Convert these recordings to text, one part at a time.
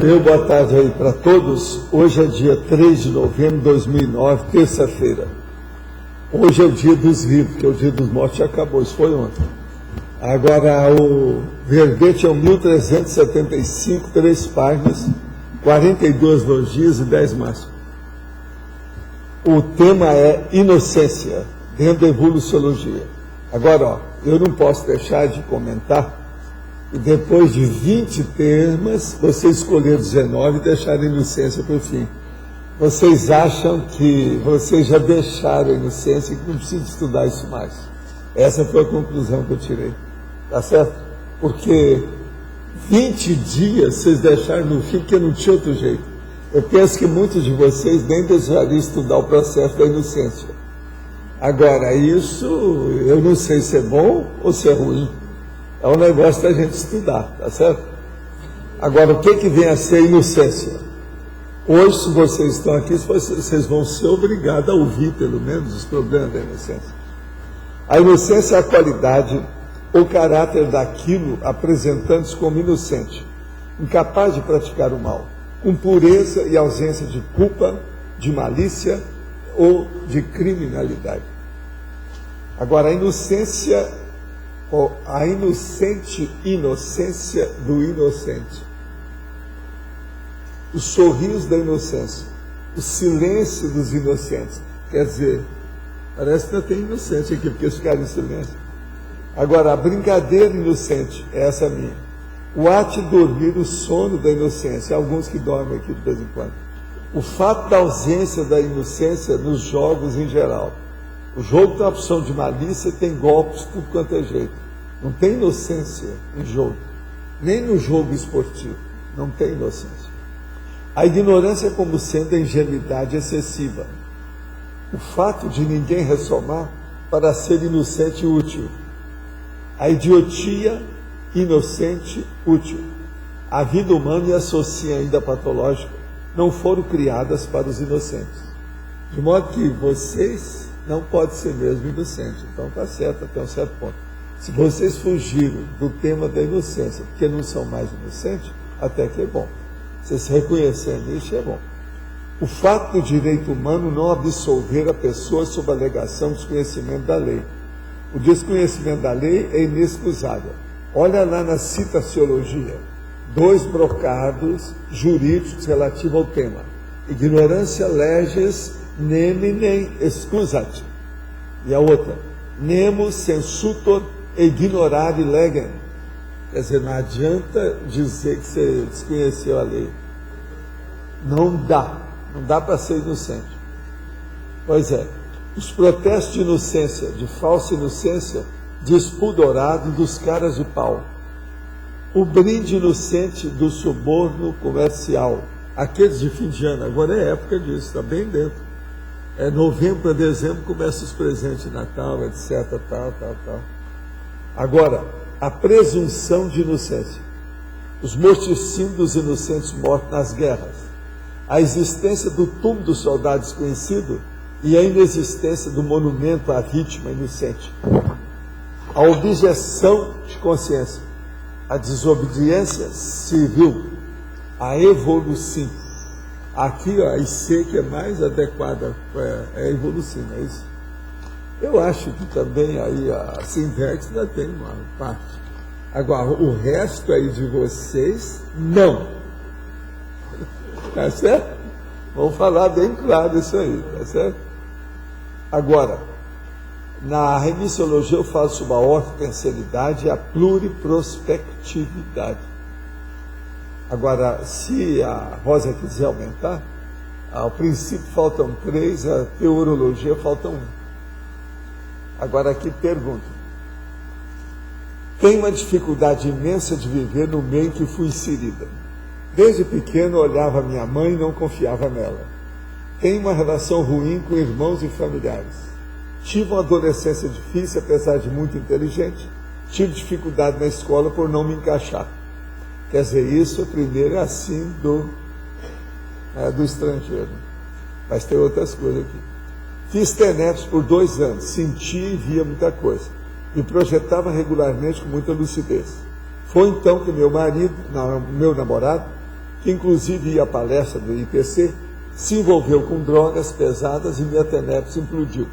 Meu boa tarde aí para todos. Hoje é dia 3 de novembro de 2009, terça-feira. Hoje é o dia dos vivos, porque o dia dos mortos já acabou, isso foi ontem. Agora, o verbete é o 1375, 3 páginas, 42 logias e 10 máximas. O tema é inocência, dentro da evoluciologia. Agora, ó, eu não posso deixar de comentar. E depois de 20 temas, vocês escolheram 19 e deixaram a inocência para o fim. Vocês acham que vocês já deixaram a inocência e que não precisam estudar isso mais. Essa foi a conclusão que eu tirei. Tá certo? Porque 20 dias vocês deixaram no fim, porque não tinha outro jeito. Eu penso que muitos de vocês nem desejariam estudar o processo da inocência. Agora, isso eu não sei se é bom ou se é ruim. É um negócio da gente estudar, tá certo? Agora, o que vem a ser inocência? Hoje, se vocês estão aqui, vocês vão ser obrigados a ouvir, pelo menos, os problemas da inocência. A inocência é a qualidade ou caráter daquilo apresentando-se como inocente, incapaz de praticar o mal, com pureza e ausência de culpa, de malícia ou de criminalidade. Agora, a inocência, a inocência do inocente, o sorriso da inocência, o silêncio dos inocentes. Quer dizer, parece que não tem inocente aqui, porque eles ficaram em silêncio. Agora, a brincadeira inocente, essa é minha. O ato de dormir, o sono da inocência, alguns que dormem aqui de vez em quando. O fato da ausência da inocência nos jogos em geral. O jogo tem uma opção de malícia, tem golpes, tudo quanto é jeito. Não tem inocência em jogo. Nem no jogo esportivo. Não tem inocência. A ignorância como sendo a ingenuidade excessiva. O fato de ninguém ressomar para ser inocente e útil. A idiotia inocente útil. A vida humana e a sociedade ainda patológica não foram criadas para os inocentes. De modo que vocês não podem ser mesmo inocentes. Então está certo até um certo ponto. Se vocês fugiram do tema da inocência, porque não são mais inocentes, até que é bom. Vocês reconhecendo isso é bom. O fato do direito humano não absolver a pessoa sob a alegação de desconhecimento da lei. O desconhecimento da lei é inexcusável. Olha lá na citaciologia, 2 brocados jurídicos relativos ao tema. Ignorância leges neminem excusat. E a outra, nemo sensutor ignorare legem. Quer dizer, não adianta dizer que você desconheceu a lei. Não dá para ser inocente. Pois é, os protestos de inocência, de falsa inocência, despudorado dos caras de pau. O brinde inocente do suborno comercial. Aqueles de fim de ano, agora é época disso, está bem dentro. É novembro a dezembro, começam os presentes de Natal, etc, tal. Agora, a presunção de inocência. Os morticínios dos inocentes mortos nas guerras. A existência do túmulo do soldado desconhecido e a inexistência do monumento à vítima inocente. A objeção de consciência. A desobediência civil. A evolução. Aqui, ó, a IC que é mais adequada é a evolução, é isso? Eu acho que também aí a Sintex ainda tem uma parte. Agora, o resto aí de vocês, não. Tá certo? Vamos falar bem claro isso aí, tá certo? Agora, na remissiologia eu falo sobre a ortotensionalidade e a pluriprospectividade. Agora, se a Rosa quiser aumentar, ao princípio faltam 3, a teorologia faltam 1. Agora aqui pergunta. Tenho uma dificuldade imensa de viver no meio em que fui inserida. Desde pequeno olhava minha mãe e não confiava nela. Tenho uma relação ruim com irmãos e familiares. Tive uma adolescência difícil, apesar de muito inteligente. Tive dificuldade na escola por não me encaixar. Quer dizer, isso primeiro é assim do estrangeiro. Mas tem outras coisas aqui. Fiz TENEPS por 2 anos, senti e via muita coisa. Me projetava regularmente com muita lucidez. Foi então que meu namorado, que inclusive ia à palestra do IPC, se envolveu com drogas pesadas e minha TENEPS implodiu.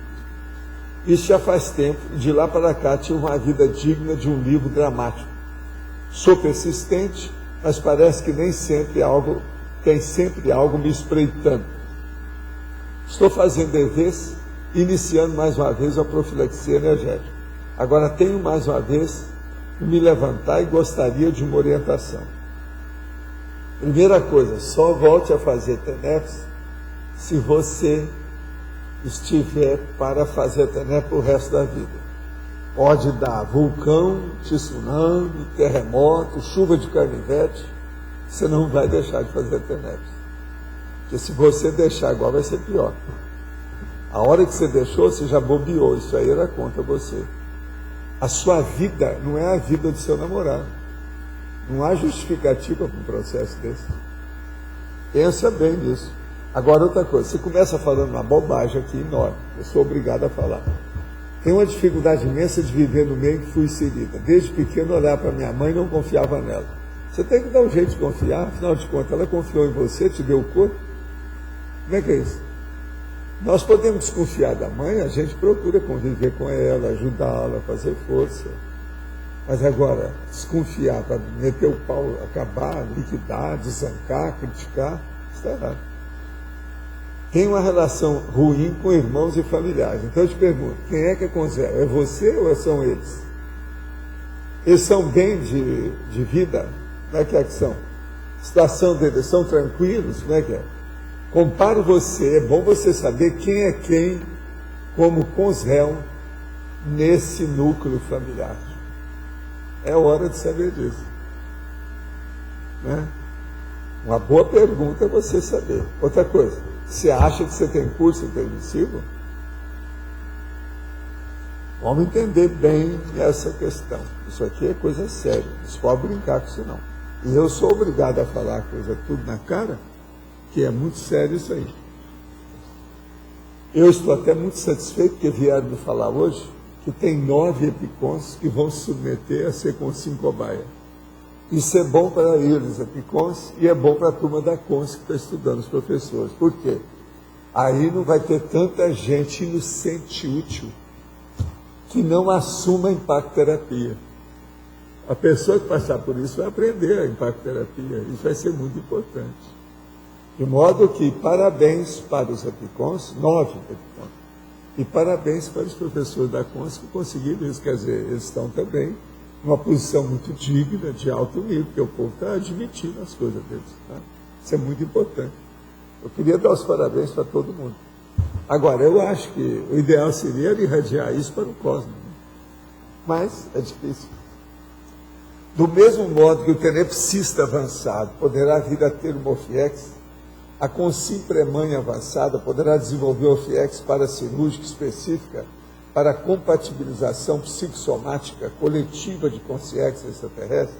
Isso já faz tempo, e de lá para cá tive uma vida digna de um livro dramático. Sou persistente, mas parece que nem sempre tem sempre algo me espreitando. Estou fazendo EVs, iniciando mais uma vez a profilaxia energética. Agora tenho mais uma vez que me levantar e gostaria de uma orientação. Primeira coisa, só volte a fazer TENEPS se você estiver para fazer TENEPS o resto da vida. Pode dar vulcão, tsunami, terremoto, chuva de canivete, você não vai deixar de fazer TENEPS. Porque se você deixar agora vai ser pior. A hora que você deixou, você já bobeou, isso aí era contra você. A sua vida não é a vida do seu namorado. Não há justificativa para um processo desse. Pensa bem nisso. Agora outra coisa, você começa falando uma bobagem aqui enorme, eu sou obrigado a falar. Tenho uma dificuldade imensa de viver no meio que fui inserida. Desde pequeno olhar para minha mãe e não confiava nela. Você tem que dar um jeito de confiar, afinal de contas, ela confiou em você, te deu o corpo. Como é que é isso? Nós podemos desconfiar da mãe, a gente procura conviver com ela, ajudá-la, fazer força. Mas agora, desconfiar para meter o pau, acabar, liquidar, desancar, criticar, está errado. Tem uma relação ruim com irmãos e familiares. Então eu te pergunto, quem é que é com zero? É você ou são eles? Eles são bem de vida? Como é que são? A situação deles são tranquilos? Como é que é? Compare você, é bom você saber quem é quem como consréu nesse núcleo familiar. É hora de saber disso. Né? Uma boa pergunta é você saber. Outra coisa, você acha que você tem curso intermissivo? Vamos entender bem essa questão. Isso aqui é coisa séria. Não se pode brincar com isso não. E eu sou obrigado a falar coisa tudo na cara, que é muito sério isso aí. Eu estou até muito satisfeito porque vieram me falar hoje que tem 9 epicons que vão se submeter a ser com 5 cobaia. Isso é bom para eles, epicons, e é bom para a turma da CONS que está estudando, os professores. Por quê? Aí não vai ter tanta gente inocente e útil que não assuma a impacto-terapia. A pessoa que passar por isso vai aprender a impacto-terapia. Isso vai ser muito importante. De modo que parabéns para os epicons, 9 epicons, e parabéns para os professores da CONS que conseguiram isso. Quer dizer, eles estão também numa posição muito digna, de alto nível, porque o povo está admitindo as coisas deles. Tá? Isso é muito importante. Eu queria dar os parabéns para todo mundo. Agora, eu acho que o ideal seria irradiar isso para o cosmos. Né? Mas é difícil. Do mesmo modo que o tenepsista avançado poderá vir a ter uma OFIEX, a consimpremanha avançada poderá desenvolver OFIEX paracirúrgica específica para a compatibilização psicossomática coletiva de consciência extraterrestre.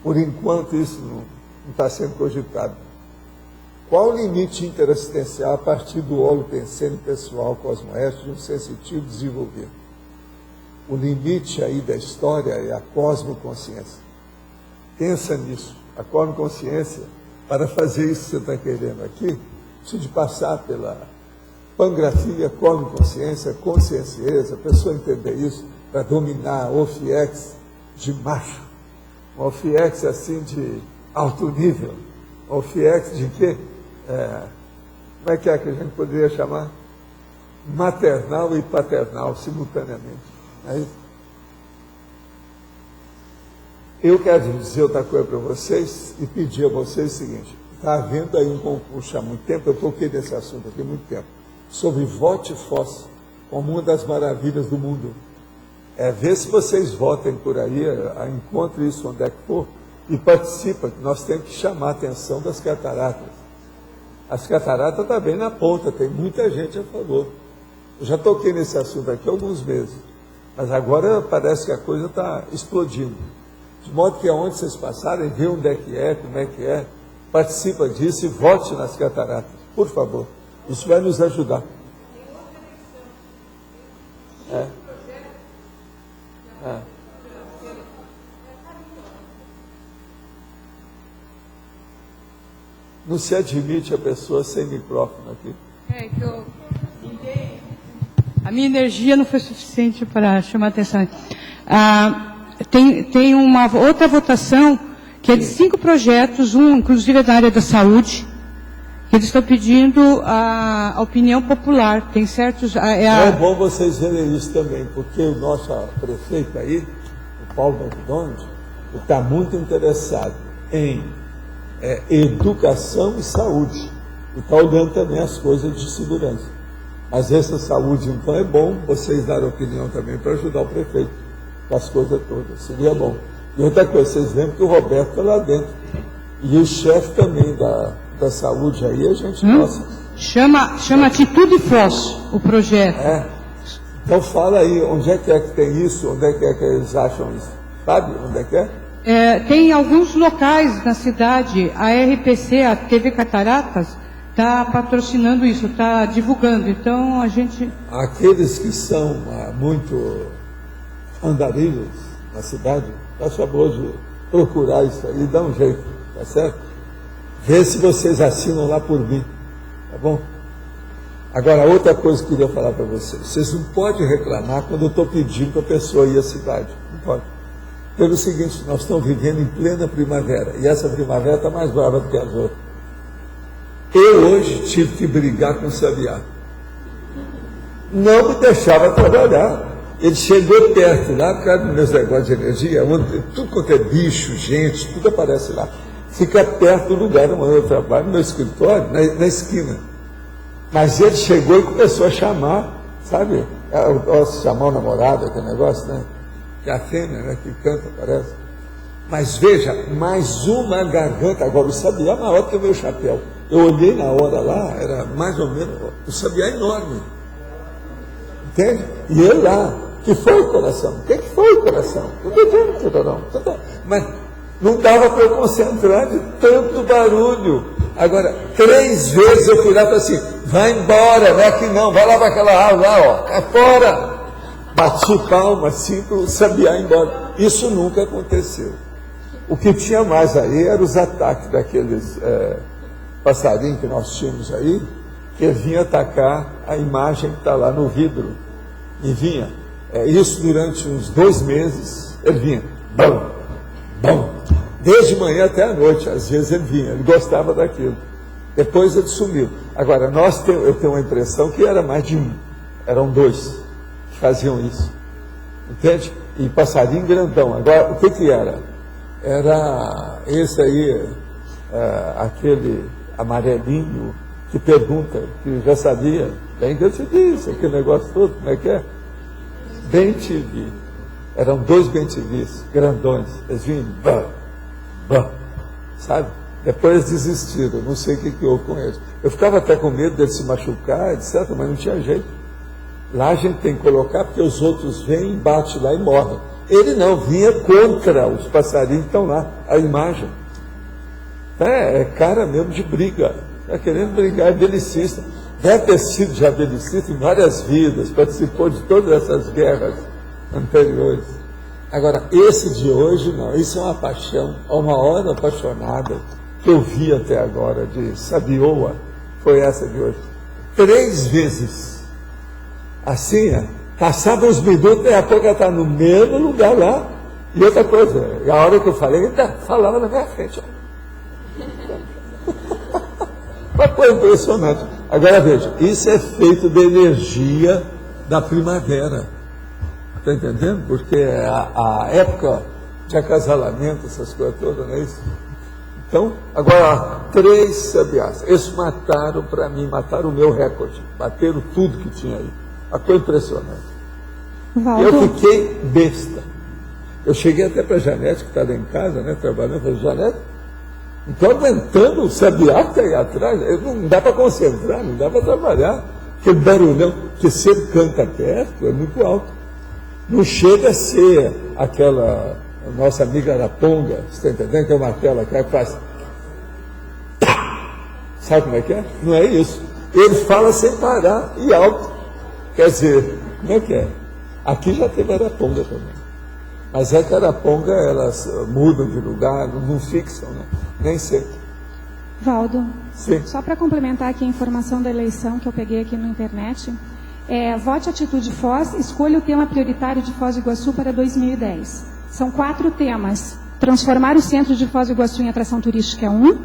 Por enquanto, isso não está sendo cogitado. Qual o limite interassistencial a partir do holopensene pessoal cosmoeste de um sensitivo desenvolvido? O limite aí da história é a cosmoconsciência. Pensa nisso. A cosmoconsciência, para fazer isso que você está querendo aqui, precisa de passar pela pangrafia, cosmoconsciência, consciencieza, a pessoa entender isso, para dominar a OFIEX de macho. Uma OFIEX assim de alto nível. Uma OFIEX de quê? Como é que a gente poderia chamar? Maternal e paternal simultaneamente. É isso? Eu quero dizer outra coisa para vocês e pedir a vocês o seguinte: está havendo aí um concurso há muito tempo, eu toquei nesse assunto aqui há muito tempo, sobre vote FOSS como uma das maravilhas do mundo. Vê se vocês votem por aí, encontre isso onde é que for, e participa, que nós temos que chamar a atenção das cataratas. As cataratas estão bem na ponta, tem muita gente a favor. Eu já toquei nesse assunto aqui há alguns meses, mas agora parece que a coisa está explodindo. De modo que aonde vocês passarem, vê onde é que é, como é que é, participa disso e vote nas cataratas, por favor. Isso vai nos ajudar. se admite a pessoa sem microfone aqui. A minha energia não foi suficiente para chamar a atenção. Tem uma outra votação, que é de 5 projetos, um inclusive é da área da saúde, que eles estão pedindo a opinião popular. Tem certos... É bom vocês verem isso também, porque o nosso prefeito aí, o Paulo McDonald, está muito interessado em educação e saúde. E está olhando também as coisas de segurança. Mas essa saúde, então, é bom vocês darem opinião também para ajudar o prefeito com as coisas todas. Seria bom. E outra coisa, vocês lembram que o Roberto está lá dentro. E o chefe também da saúde aí, a gente nossa. Chama Atitude Foz, o projeto. Então fala aí, onde é que tem isso? Onde é que eles acham isso? Sabe onde é que é? Tem alguns locais na cidade, a RPC, a TV Cataratas, está patrocinando isso, está divulgando. Então a gente... Aqueles que são muito andarilhos na cidade, acho bom de procurar isso aí, dá um jeito, tá certo? Vê se vocês assinam lá por mim, tá bom? Agora, outra coisa que eu queria falar para vocês. Vocês não podem reclamar quando eu estou pedindo para a pessoa ir à cidade. Não pode. Pelo seguinte, nós estamos vivendo em plena primavera, e essa primavera está mais brava do que as outras. Eu hoje tive que brigar com o Sabiá. Não me deixava trabalhar. Ele chegou perto lá, por causa dos meus negócios de energia, onde tudo quanto é bicho, gente, tudo aparece lá. Fica perto do lugar onde eu trabalho, no meu escritório, na esquina. Mas ele chegou e começou a chamar, sabe? Chamar o namorado, aquele negócio, né? Que é a fêmea, né? Que canta, parece. Mas veja, mais uma garganta. Agora, o Sabiá é maior que o meu chapéu. Eu olhei na hora lá, era mais ou menos... O Sabiá é enorme. Entende? E ele lá, que foi o coração? O que foi o coração? Não estou vendo, mas não dava para eu concentrar de tanto barulho. Agora, 3 vezes eu fui lá e falei assim, vai embora, não é aqui não, vai lá para aquela árvore lá, ó, é fora. Bati palma assim para o Sabiá ir embora. Isso nunca aconteceu. O que tinha mais aí eram os ataques daqueles passarinhos que nós tínhamos aí, que vinha atacar a imagem que está lá no vidro. E vinha. Isso durante uns 2 meses, ele vinha. Bom, bom. Desde manhã até a noite, às vezes ele vinha, ele gostava daquilo. Depois ele sumiu. Agora, eu tenho uma impressão que era mais de 1. Eram 2 que faziam isso. Entende? E passarinho grandão. Agora, o que era? Era esse aí, aquele amarelinho que pergunta, que já sabia, bem que eu te disse, aquele negócio todo, como é que é? Bem TV. Eram 2 bem TVs, grandões. Eles vinham, sabe? Depois eles desistiram, não sei o que houve com eles. Eu ficava até com medo dele se machucar, etc., mas não tinha jeito. Lá a gente tem que colocar, porque os outros vêm, batem lá e morrem. Ele não, vinha contra os passarinhos que estão lá, a imagem. É cara mesmo de briga. Está querendo brigar, é belicista. Deve ter sido já belicista em várias vidas, participou de todas essas guerras anteriores. Agora, esse de hoje, não, isso é uma paixão, uma hora apaixonada que eu vi até agora de Sabioa, foi essa de hoje. 3 vezes. Assim, passava uns minutos, daqui a pouco ela está no mesmo lugar lá. E outra coisa, a hora que eu falei, ele falava na minha frente. Uma coisa impressionante. Agora veja, isso é feito da energia da primavera. Está entendendo? Porque a época de acasalamento, essas coisas todas, não é isso? Então, agora, 3 sabiás. Eles mataram para mim, mataram o meu recorde. Bateram tudo que tinha aí. A coisa impressionante. Valdo. Eu fiquei besta. Eu cheguei até para a Janete, que está lá em casa, né, trabalhando. Eu falei, Janete, não estou aguentando o sabiá que está aí atrás. Não dá para concentrar, não dá para trabalhar. Aquele barulhão, que se ele canta perto, é muito alto. Não chega a ser aquela nossa amiga Araponga, você está entendendo? Que é uma tela que faz. Sabe como é que é? Não é isso. Ele fala sem parar e alto. Quer dizer, como é que é? Aqui já teve Araponga também. Mas é que Araponga, elas mudam de lugar, não fixam, né? Nem sempre. Valdo, Sim. só para complementar aqui a informação da eleição que eu peguei aqui na internet, vote Atitude Foz, escolha o tema prioritário de Foz do Iguaçu para 2010. São 4 temas. Transformar o centro de Foz do Iguaçu em atração turística é 1.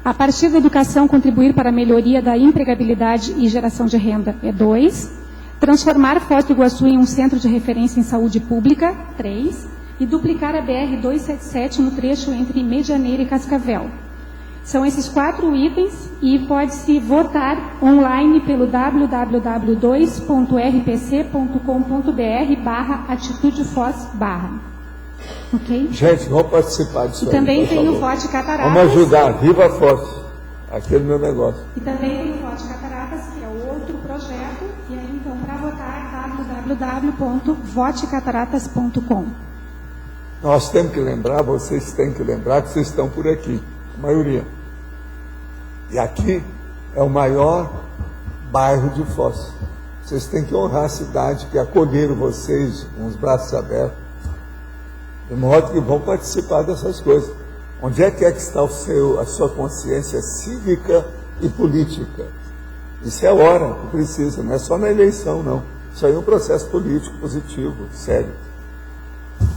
A partir da educação, contribuir para a melhoria da empregabilidade e geração de renda é 2. Transformar Foz do Iguaçu em um centro de referência em saúde pública, 3. E duplicar a BR-277 no trecho entre Medianeira e Cascavel. São esses 4 itens e pode-se votar online pelo www.rpc.com.br/atitudefoz/. Ok? Gente, vamos participar disso. E também tem o favor. Vote Cataratas. Vamos ajudar, viva a Foz. Aquele meu negócio. E também tem o Vote Cataratas, que é o outro projeto. E aí, então, para votar, www.votecataratas.com. Nós temos que lembrar, vocês têm que lembrar que vocês estão por aqui, a maioria. E aqui é o maior bairro de Foz. Vocês têm que honrar a cidade que acolheram vocês com os braços abertos, de modo que vão participar dessas coisas. Onde é que está a sua consciência cívica e política? Isso é a hora que precisa, não é só na eleição, não. Isso aí é um processo político positivo, sério.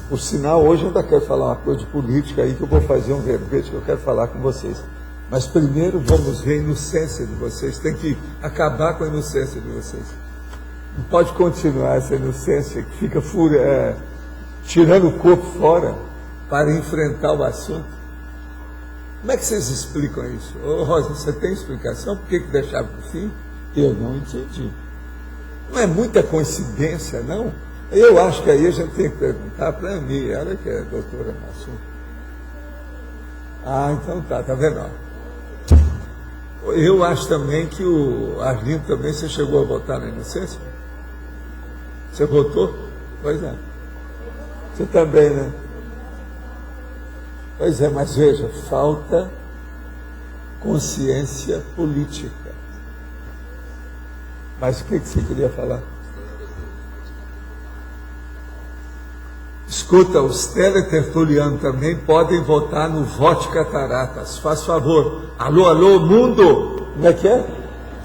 Por sinal, hoje eu ainda quero falar uma coisa de política aí, que eu vou fazer um verbete que eu quero falar com vocês. Mas primeiro vamos ver a inocência de vocês. Tem que acabar com a inocência de vocês. Não pode continuar essa inocência que fica tirando o corpo fora para enfrentar o assunto. Como é que vocês explicam isso? Ô, Rosa, você tem explicação? Por que deixaram para o fim? Eu não entendi. Não é muita coincidência, não? Eu acho que aí a gente tem que perguntar para mim, ela que é doutora no assunto. Ah, então tá vendo? Eu acho também que o Arlindo também, você chegou a votar na inocência? Você votou? Pois é. Você também, né? Pois é, mas veja, falta consciência política. Mas o que você queria falar? Escuta, os teletertulianos também podem votar no Vote Cataratas. Faz favor. Alô, alô, mundo! Como é que é?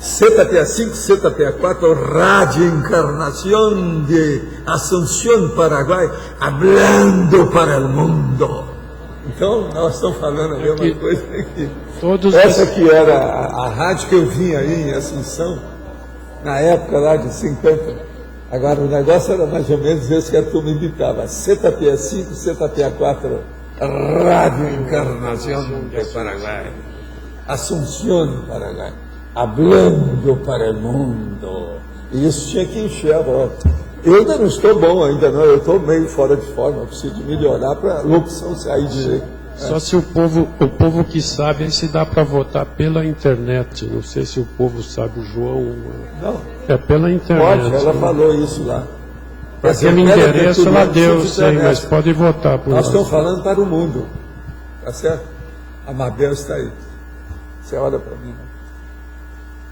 ZPA5, ZPA4, Rádio Encarnación de Asunción, Paraguai, hablando para o mundo. Então, nós estamos falando a mesma coisa aqui. Essa que era a rádio que eu vinha aí em Assunção, na época lá de 50. Agora, o negócio era mais ou menos esse que a turma imitava. ZPA5, ZPA4, Rádio Encarnación de Paraguai, Asunción, Paraguai, hablando para o mundo. E isso tinha que encher a voz. Eu ainda não estou bom, ainda não. Eu estou meio fora de forma. Eu preciso de melhorar para a locução sair direito. Só se o povo que sabe, se dá para votar pela internet. Não sei se o povo sabe, o João. Não. É pela internet. Pode, ela falou isso lá. Aquele endereço ela deu, sei, mas pode votar por lá. Nós estamos falando para o mundo. Tá certo? A Mabel está aí. Você olha para mim.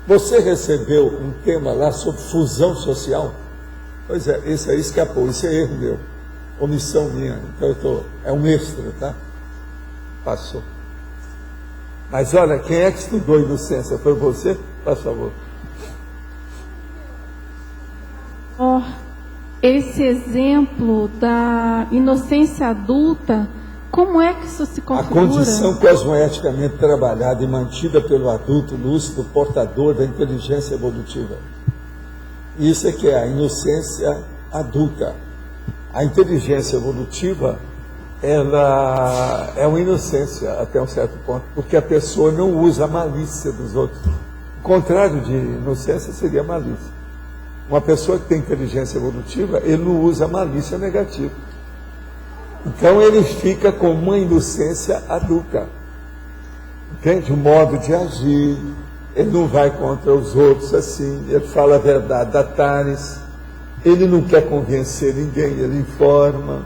Você recebeu um tema lá sobre fusão social? Pois é, esse aí escapou. Isso é erro meu. Omissão minha. Então é um extra, tá? Passou. Mas olha, quem é que estudou inocência? Foi você? Por favor. Esse exemplo da inocência adulta, como é que isso se configura? A condição cosmoeticamente trabalhada e mantida pelo adulto lúcido, portador da inteligência evolutiva. Isso é que é a inocência adulta. A inteligência evolutiva, ela é uma inocência até um certo ponto, porque a pessoa não usa a malícia dos outros. O contrário de inocência seria malícia. Uma pessoa que tem inteligência evolutiva, ele não usa a malícia negativa. Então ele fica com uma inocência adulta. Entende? O modo de agir, ele não vai contra os outros assim, ele fala a verdade da Tares, ele não quer convencer ninguém, ele informa.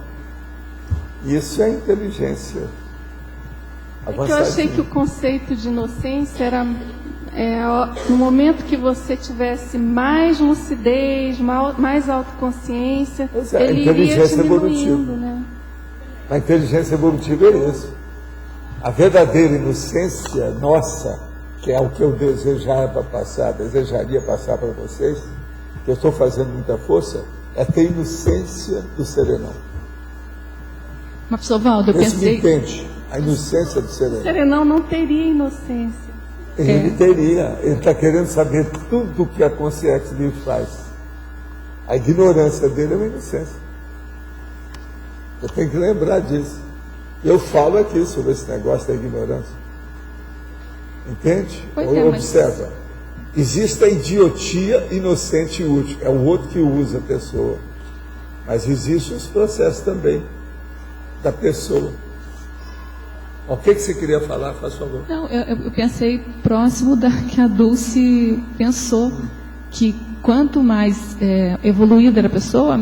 Isso é inteligência. Eu achei que o conceito de inocência era no momento que você tivesse mais lucidez, mais autoconsciência, ele iria diminuindo, né? A inteligência evolutiva é isso. A verdadeira inocência nossa, que é o que eu desejaria passar para vocês, que eu estou fazendo muita força, é ter inocência do serenão. Mas, professor Valdo, eu pensei... entende a inocência do serenão. O serenão não teria inocência. Ele teria, ele está querendo saber tudo o que a consciência lhe faz. A ignorância dele é uma inocência. Eu tenho que lembrar disso. Eu falo aqui sobre esse negócio da ignorância. Entende? Observa. Existe a idiotia inocente e útil. É o outro que usa a pessoa. Mas existem os processos também da pessoa. O que você queria falar? Faz favor. Não, eu pensei próximo da que a Dulce pensou, que quanto mais evoluída era a pessoa,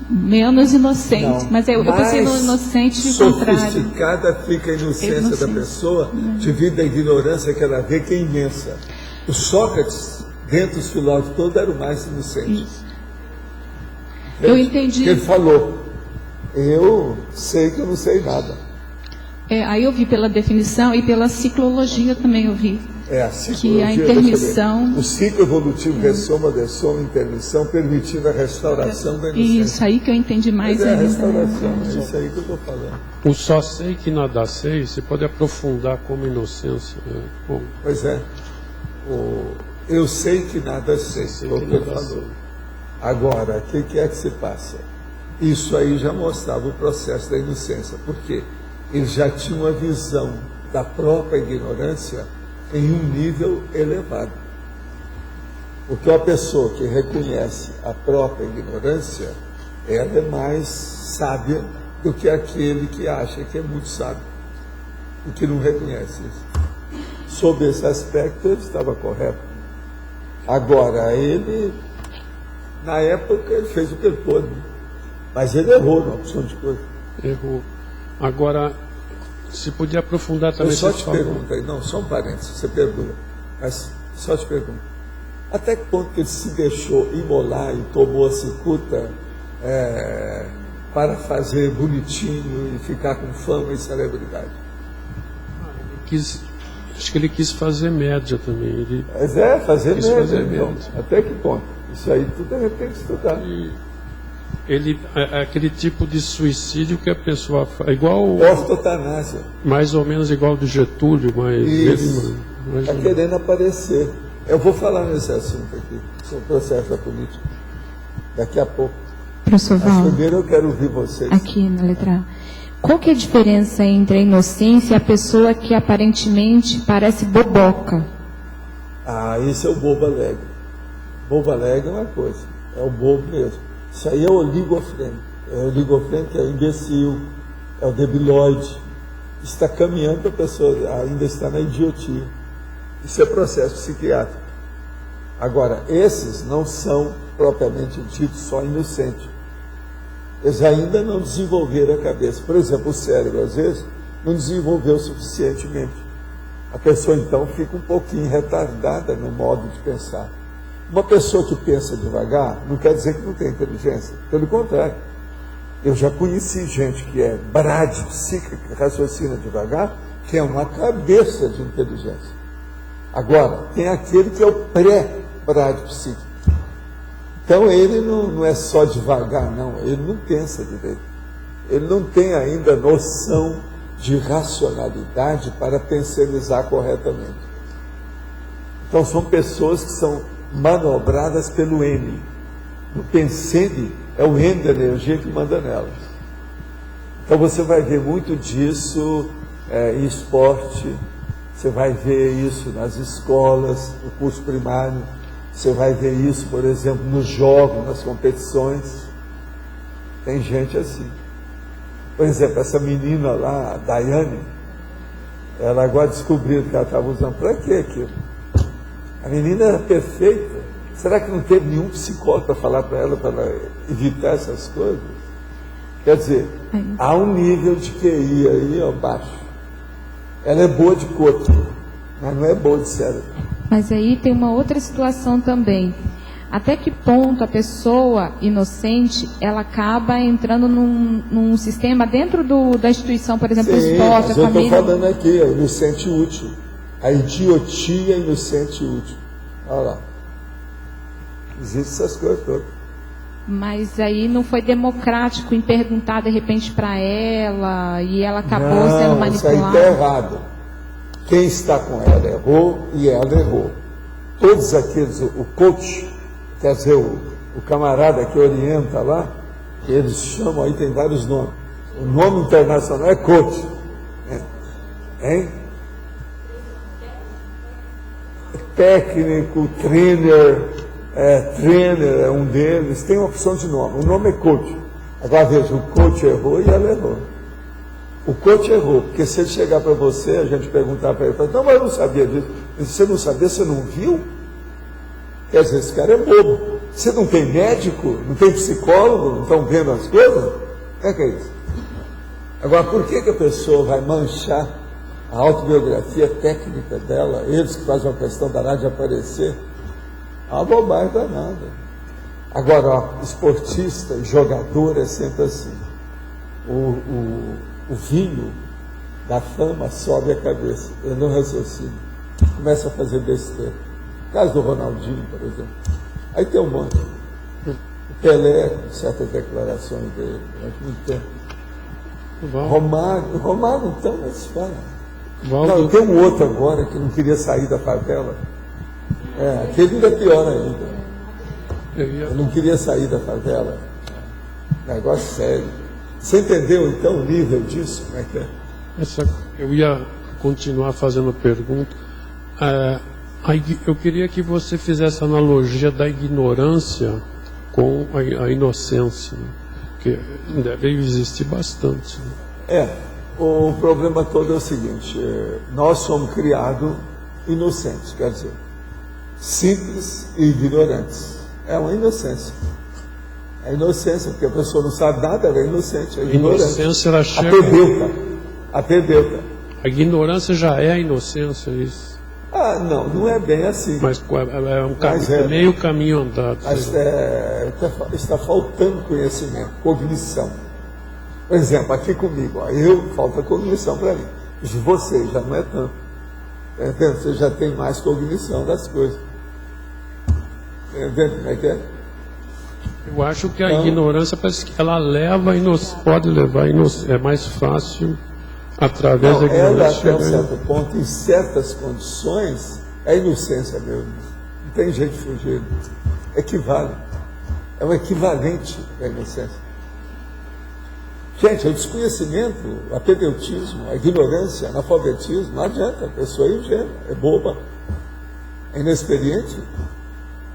menos inocente. Não, mas eu pensei no inocente contrário. Sofisticada fica a inocência da pessoa devido à ignorância que ela vê, que é imensa. O Sócrates, dentre os filósofos todos, era o mais inocente. Eu entendi. Ele falou, eu sei que eu não sei nada. Aí eu vi pela definição e pela ciclologia também eu vi. A ciclologia, que a intermissão... O ciclo evolutivo ressoma, dessoma, intermissão, permitindo a restauração da inocência. Isso aí que eu entendi mais ainda. A restauração, é isso aí que eu estou falando. O só sei que nada sei, você pode aprofundar como inocência. Como? Pois é. Eu sei que nada sei, é o que ele falou. Agora, o que é que se passa? Isso aí já mostrava o processo da inocência. Por quê? Ele já tinha uma visão da própria ignorância em um nível elevado. Porque uma pessoa que reconhece a própria ignorância, ela é mais sábia do que aquele que acha que é muito sábio e que não reconhece isso. Sob esse aspecto, ele estava correto. Agora, ele, na época, ele fez o que ele pôde, mas ele errou numa opção de coisa. Errou. Agora, se podia aprofundar também... Eu só te pergunto aí, não, só um parênteses, você perdoa, mas só te pergunto, até que ponto que ele se deixou imolar e tomou a cicuta para fazer bonitinho e ficar com fama e celebridade? Acho que ele quis fazer média também. Mas fazer média, então, até que ponto? Isso aí tudo a gente tem que estudar. Ele é aquele tipo de suicídio que a pessoa faz, igual Post-eutanásia. Mais ou menos igual do Getúlio, mas isso. Está querendo aparecer. Eu vou falar nesse assunto aqui, sobre o processo da política, daqui a pouco. Professor Valdo, primeiro eu quero ouvir vocês. Aqui na letra A. Qual que é a diferença entre a inocência e a pessoa que aparentemente parece boboca? Esse é o bobo alegre. Bobo alegre é uma coisa, é o bobo mesmo. Isso aí é o oligofrênico. É o oligofrênico, é o imbecil, é o debilóide. Está caminhando para a pessoa, ainda está na idiotia. Isso é processo psiquiátrico. Agora, esses não são propriamente ditos só inocentes. Eles ainda não desenvolveram a cabeça. Por exemplo, o cérebro, às vezes, não desenvolveu suficientemente. A pessoa, então, fica um pouquinho retardada no modo de pensar. Uma pessoa que pensa devagar não quer dizer que não tem inteligência. Pelo contrário. Eu já conheci gente que é bradipsíquica, que raciocina devagar, que é uma cabeça de inteligência. Agora, tem aquele que é o pré-bradipsíquico. Então, ele não é só devagar, não. Ele não pensa direito. Ele não tem ainda noção de racionalidade para pensionizar corretamente. Então, são pessoas que são manobradas pelo N. O pensene é o N da energia que manda nelas. Então você vai ver muito disso em esporte, você vai ver isso nas escolas, no curso primário, você vai ver isso, por exemplo, nos jogos, nas competições. Tem gente assim. Por exemplo, essa menina lá, a Daiane, ela agora descobriu que ela estava usando. Para que aquilo? A menina era perfeita. Será que não teve nenhum psicólogo para falar para ela evitar essas coisas? Quer dizer, há um nível de QI aí abaixo. Ela é boa de corpo, mas não é boa de cérebro. Mas aí tem uma outra situação também. Até que ponto a pessoa inocente, ela acaba entrando num sistema dentro da instituição, por exemplo, o esporte, a família? Eu estou falando aqui, é inocente útil. A idiotia inocente útil. Olha lá. Existem essas coisas todas. Mas aí não foi democrático em perguntar de repente para ela e ela acabou sendo manipulada? Isso aí está errado. Quem está com ela errou e ela errou. Todos aqueles, o coach, quer dizer, o camarada que orienta lá, que eles chamam aí, tem vários nomes. O nome internacional é coach. Hein? Técnico, trainer é um deles, tem uma opção de nome. O nome é coach. Agora veja, o coach errou e ela errou. O coach errou, porque se ele chegar para você, a gente perguntar para ele, não, mas eu não sabia disso. Se você não sabia, você não viu? Quer dizer, esse cara é bobo. Você não tem médico, não tem psicólogo, não estão vendo as coisas? O que é isso? Agora, por que a pessoa vai manchar a autobiografia técnica dela, eles que fazem uma questão danada de aparecer? É uma bobagem danada. Agora, ó, esportista, jogador é sempre assim. O vinho da fama sobe a cabeça, ele não raciocina, começa a fazer besteira. O caso do Ronaldinho, por exemplo. Aí tem um monte. O Pelé, com certas declarações dele, durante muito tempo. Romário, então, mas fala. Não, tem um outro agora que não queria sair da favela. Aquele ainda é pior ainda. Eu não queria sair da favela. Negócio sério. Você entendeu, então, o nível disso? Como é que é? Eu ia continuar fazendo a pergunta. Eu queria que você fizesse a analogia da ignorância com a inocência, né? Que deve existir bastante. Né? O problema todo é o seguinte, nós somos criados inocentes, quer dizer, simples e ignorantes. É uma inocência. É inocência, porque a pessoa não sabe nada, ela é inocente, é ignorante. Inocência, ela chega... Apedeuta. A ignorância já é a inocência, isso? Não é bem assim. Mas é meio caminho andado. Mas está faltando conhecimento, cognição. Por exemplo, aqui comigo, falta cognição para mim. Você já não é tanto. Você já tem mais cognição das coisas. Entende como é que é? Eu acho que a ignorância parece que ela pode levar a inocência. É mais fácil através da ignorância. Ela, até um certo ponto, em certas condições, é inocência mesmo. Não tem jeito de fugir. Equivale. É um equivalente à inocência. Gente, o desconhecimento, o apedeutismo, a ignorância, o analfabetismo, não adianta. A pessoa é ingênua, é boba, é inexperiente.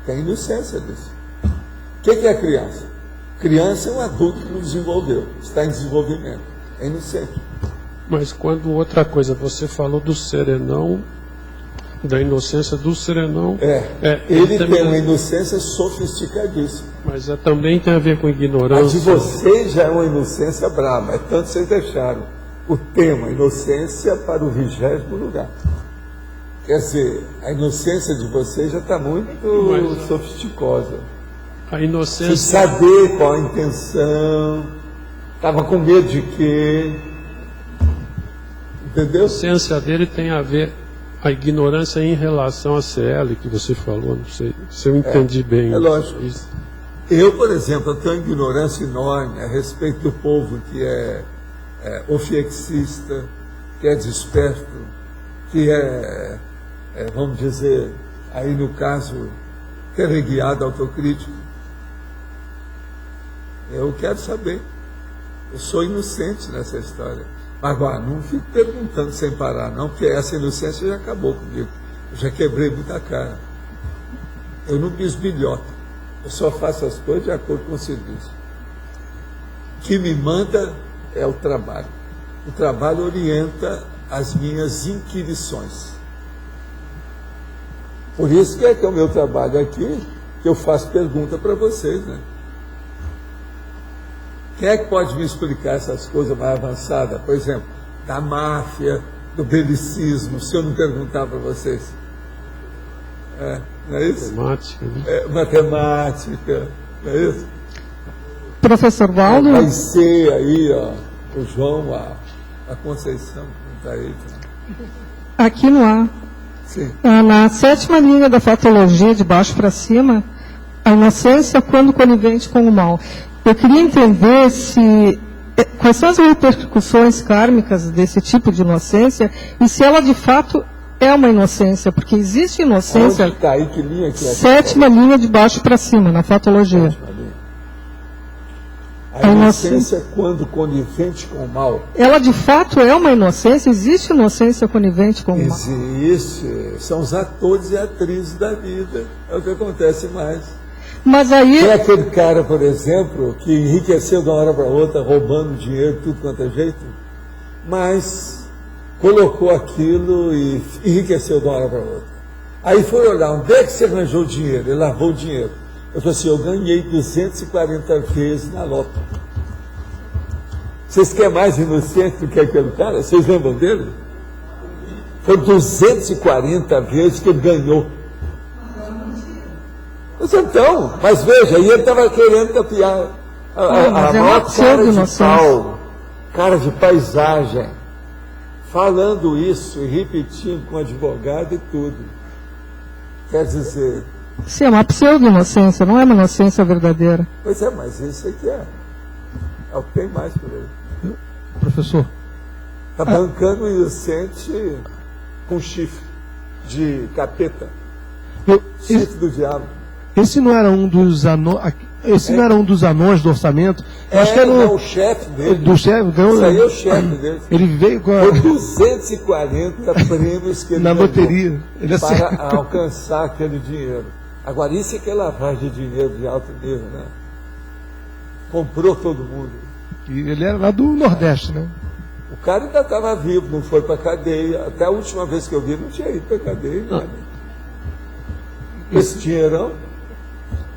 Tem inocência disso. O que é a criança? Criança é um adulto que não desenvolveu, está em desenvolvimento, é inocente. Mas quando outra coisa, você falou do serenão, da inocência do serenão. Ele tem uma inocência sofisticadíssima. Mas também tem a ver com ignorância. A de vocês já é uma inocência brava, tanto vocês deixaram o tema inocência para o 20º lugar. Quer dizer, a inocência de vocês já está muito sofisticosa. A inocência... Sem saber qual a intenção, estava com medo de quê? Entendeu? A inocência dele tem a ver, a ignorância em relação à CL, que você falou, não sei se eu entendi bem. É lógico. Isso. Eu, por exemplo, eu tenho uma ignorância enorme a respeito do povo que é ofiexista, que é desperto, que vamos dizer, aí no caso, teleguiado autocrítico. Eu quero saber. Eu sou inocente nessa história. Agora, não fico perguntando sem parar, não, porque essa inocência já acabou comigo. Eu já quebrei muita cara. Eu não bisbilhoto. Eu só faço as coisas de acordo com o serviço. O que me manda é o trabalho. O trabalho orienta as minhas inquirições. Por isso que é o meu trabalho aqui, que eu faço pergunta para vocês, né? Quem é que pode me explicar essas coisas mais avançadas? Por exemplo, da máfia, do belicismo, se eu não perguntar para vocês? Não é isso? Matemática, né? Matemática, não é isso? Professor Valdo? Vai ser aí, ó, o João, a Conceição, não está aí. Tá? Aqui no ar. Sim. Na 7ª linha da fatologia, de baixo para cima, a inocência quando conivente com o mal. Eu queria entender quais são as repercussões kármicas desse tipo de inocência e se ela de fato é uma inocência, porque existe inocência. Onde está aí? Que linha que é? 7ª linha de baixo para cima, na fatologia. A inocência quando conivente com o mal. Ela de fato é uma inocência? Existe inocência conivente com o mal? Existe. São os atores e atrizes da vida. É o que acontece mais. Mas aí... Tem aquele cara, por exemplo, que enriqueceu de uma hora para outra, roubando dinheiro, tudo quanto é jeito, mas colocou aquilo e enriqueceu de uma hora para outra. Aí foi olhar, onde é que você arranjou o dinheiro? Ele lavou o dinheiro. Eu falei assim, eu ganhei 240 vezes na loto. Vocês querem mais inocente do que aquele cara? Vocês lembram dele? Foi 240 vezes que ele ganhou. Mas então, mas veja, aí ele estava querendo tapiar a maior cara de pau, cara de paisagem, falando isso e repetindo com o advogado e tudo. Quer dizer... Sim, é uma pseudo-inocência, não é uma inocência verdadeira. Pois é, mas isso aqui é o que tem mais por aí. Professor. Está bancando o inocente com chifre de capeta. Chifre do diabo. Esse não era um dos anões. Não era um dos anões do orçamento? Acho que era o chefe dele. Do chefe? Isso aí é o chefe dele. Ele veio com Foi 240 prêmios que ele na loteria. Ele para alcançar aquele dinheiro. Agora, isso é que é lavagem de dinheiro de alto nível, né? Comprou todo mundo. E ele era lá do Nordeste, né? O cara ainda estava vivo, não foi para cadeia. Até a última vez que eu vi, não tinha ido para cadeia. Nada. Esse dinheirão,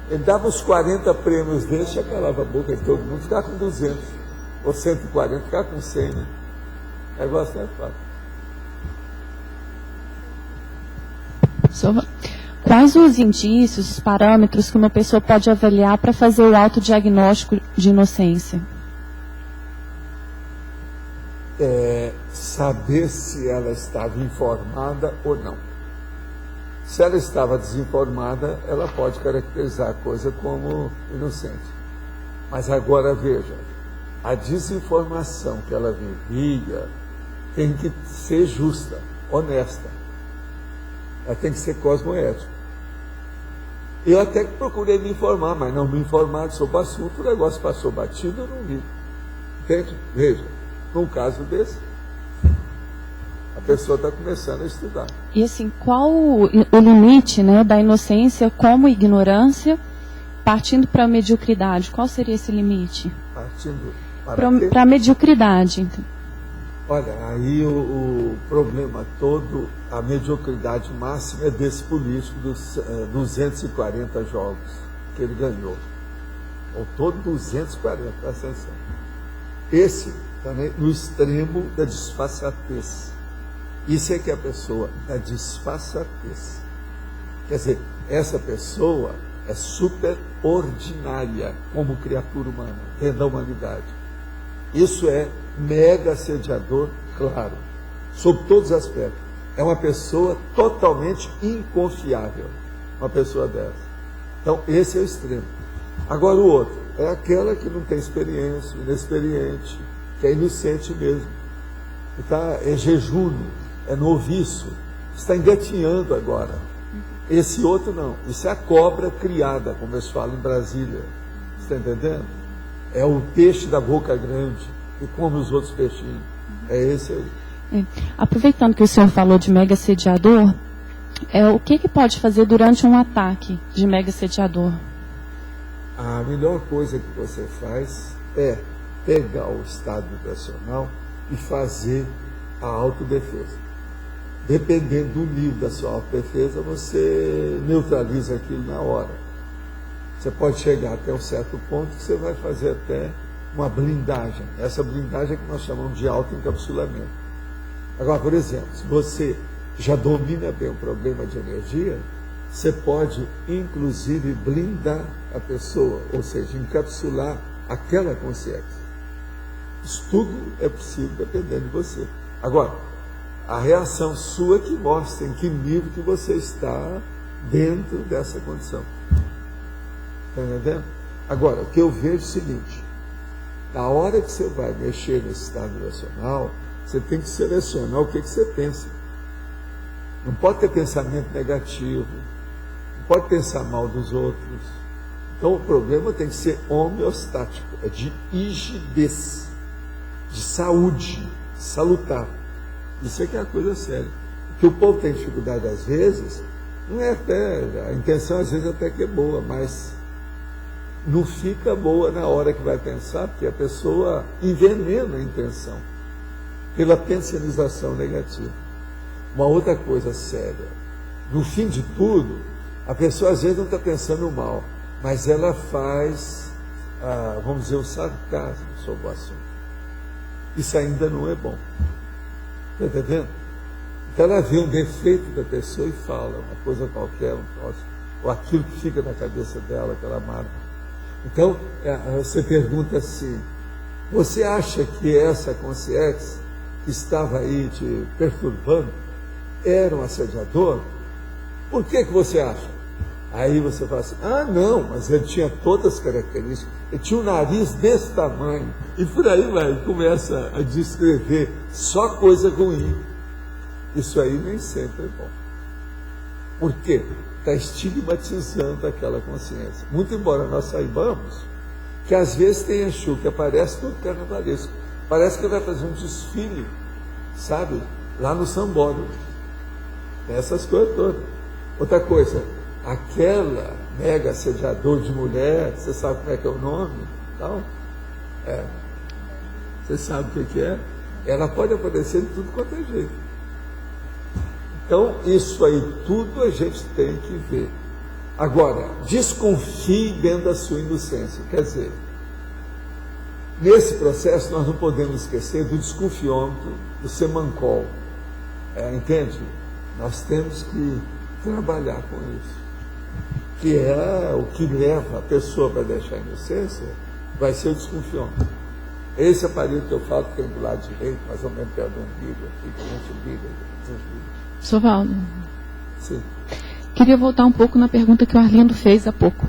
ele dava uns 40 prêmios dele, já calava a boca de todo mundo, ficava com 200. Ou 140, ficava com 100, né? O negócio é fácil. Quais os indícios, os parâmetros que uma pessoa pode avaliar para fazer o autodiagnóstico de inocência? Saber se ela estava informada ou não. Se ela estava desinformada, ela pode caracterizar a coisa como inocente. Mas agora veja, a desinformação que ela vivia tem que ser justa, honesta. Ela tem que ser cosmoética. Eu até que procurei me informar, mas não me informar sobre o assunto, o negócio passou batido, eu não vi. Entende? Veja, num caso desse, a pessoa está começando a estudar. E assim, qual o limite, né, da inocência como ignorância, partindo para a mediocridade? Qual seria esse limite? Partindo para a mediocridade. Olha, aí o problema todo, a mediocridade máxima é desse político dos 240 jogos que ele ganhou. Ou todo 240, presta atenção. Esse também no extremo da disfarçatez. Isso é que é a pessoa da disfarçatez. Quer dizer, essa pessoa é super ordinária como criatura humana, dentro da humanidade. Isso é mega assediador, claro, sob todos os aspectos. É uma pessoa totalmente inconfiável, uma pessoa dessa. Então, esse é o extremo. Agora, o outro é aquela que não tem experiência, inexperiente, que é inocente mesmo. É jejúnio, é noviço, está engatinhando agora. Esse outro não. Isso é a cobra criada, como eles falam em Brasília. Você está entendendo? É o peixe da boca grande, que come os outros peixinhos. É esse aí. Aproveitando que o senhor falou de mega assediador, o que pode fazer durante um ataque de mega assediador? A melhor coisa que você faz é pegar o estado vibracional e fazer a autodefesa. Dependendo do nível da sua autodefesa, você neutraliza aquilo na hora. Você pode chegar até um certo ponto que você vai fazer até uma blindagem. Essa blindagem é que nós chamamos de autoencapsulamento. Agora, por exemplo, se você já domina bem o problema de energia, você pode, inclusive, blindar a pessoa, ou seja, encapsular aquela consciência. Isso tudo é possível dependendo de você. Agora, a reação sua que mostra em que nível que você está dentro dessa condição. Está entendendo? Agora, o que eu vejo é o seguinte: na hora que você vai mexer nesse estado vibracional, você tem que selecionar o que você pensa. Não pode ter pensamento negativo, não pode pensar mal dos outros. Então o problema tem que ser homeostático, é de rigidez, de saúde, salutar. Isso é que é a coisa séria. O que o povo tem dificuldade às vezes, não é até, a intenção às vezes até que é boa, mas não fica boa na hora que vai pensar, porque a pessoa envenena a intenção pela pensionização negativa. Uma outra coisa séria, no fim de tudo, a pessoa às vezes não está pensando mal, mas ela faz, vamos dizer, o sarcasmo sobre o assunto. Isso ainda não é bom. Está entendendo? Então ela vê um defeito da pessoa e fala uma coisa qualquer, um troço, ou aquilo que fica na cabeça dela, aquela marca. Então, você pergunta assim: você acha que essa consciência que estava aí te perturbando era um assediador? Por que você acha? Aí você fala assim: ah, não, mas ele tinha todas as características, ele tinha um nariz desse tamanho, e por aí vai, começa a descrever só coisa ruim. Isso aí nem sempre é bom. Por quê? Está estigmatizando aquela consciência. Muito embora nós saibamos que às vezes tem Exu que aparece todo carnavalesco. Parece que vai fazer um desfile, sabe? Lá no Sambódromo. Essas coisas todas. Outra coisa, aquela mega assediador de mulher, você sabe como é que é o nome? Então, você sabe o que é? Ela pode aparecer de tudo quanto é jeito. Então, isso aí tudo a gente tem que ver. Agora, desconfie dentro da sua inocência. Quer dizer, nesse processo nós não podemos esquecer do desconfiômetro, do semancol. Entende? Nós temos que trabalhar com isso. Que é o que leva a pessoa para deixar a inocência, vai ser o desconfiômetro. Esse aparelho que eu falo que tem do lado direito, mais ou menos perto do umbigo, aqui, que a gente liga, Sr. Valdo, sim. Queria voltar um pouco na pergunta que o Arlindo fez há pouco.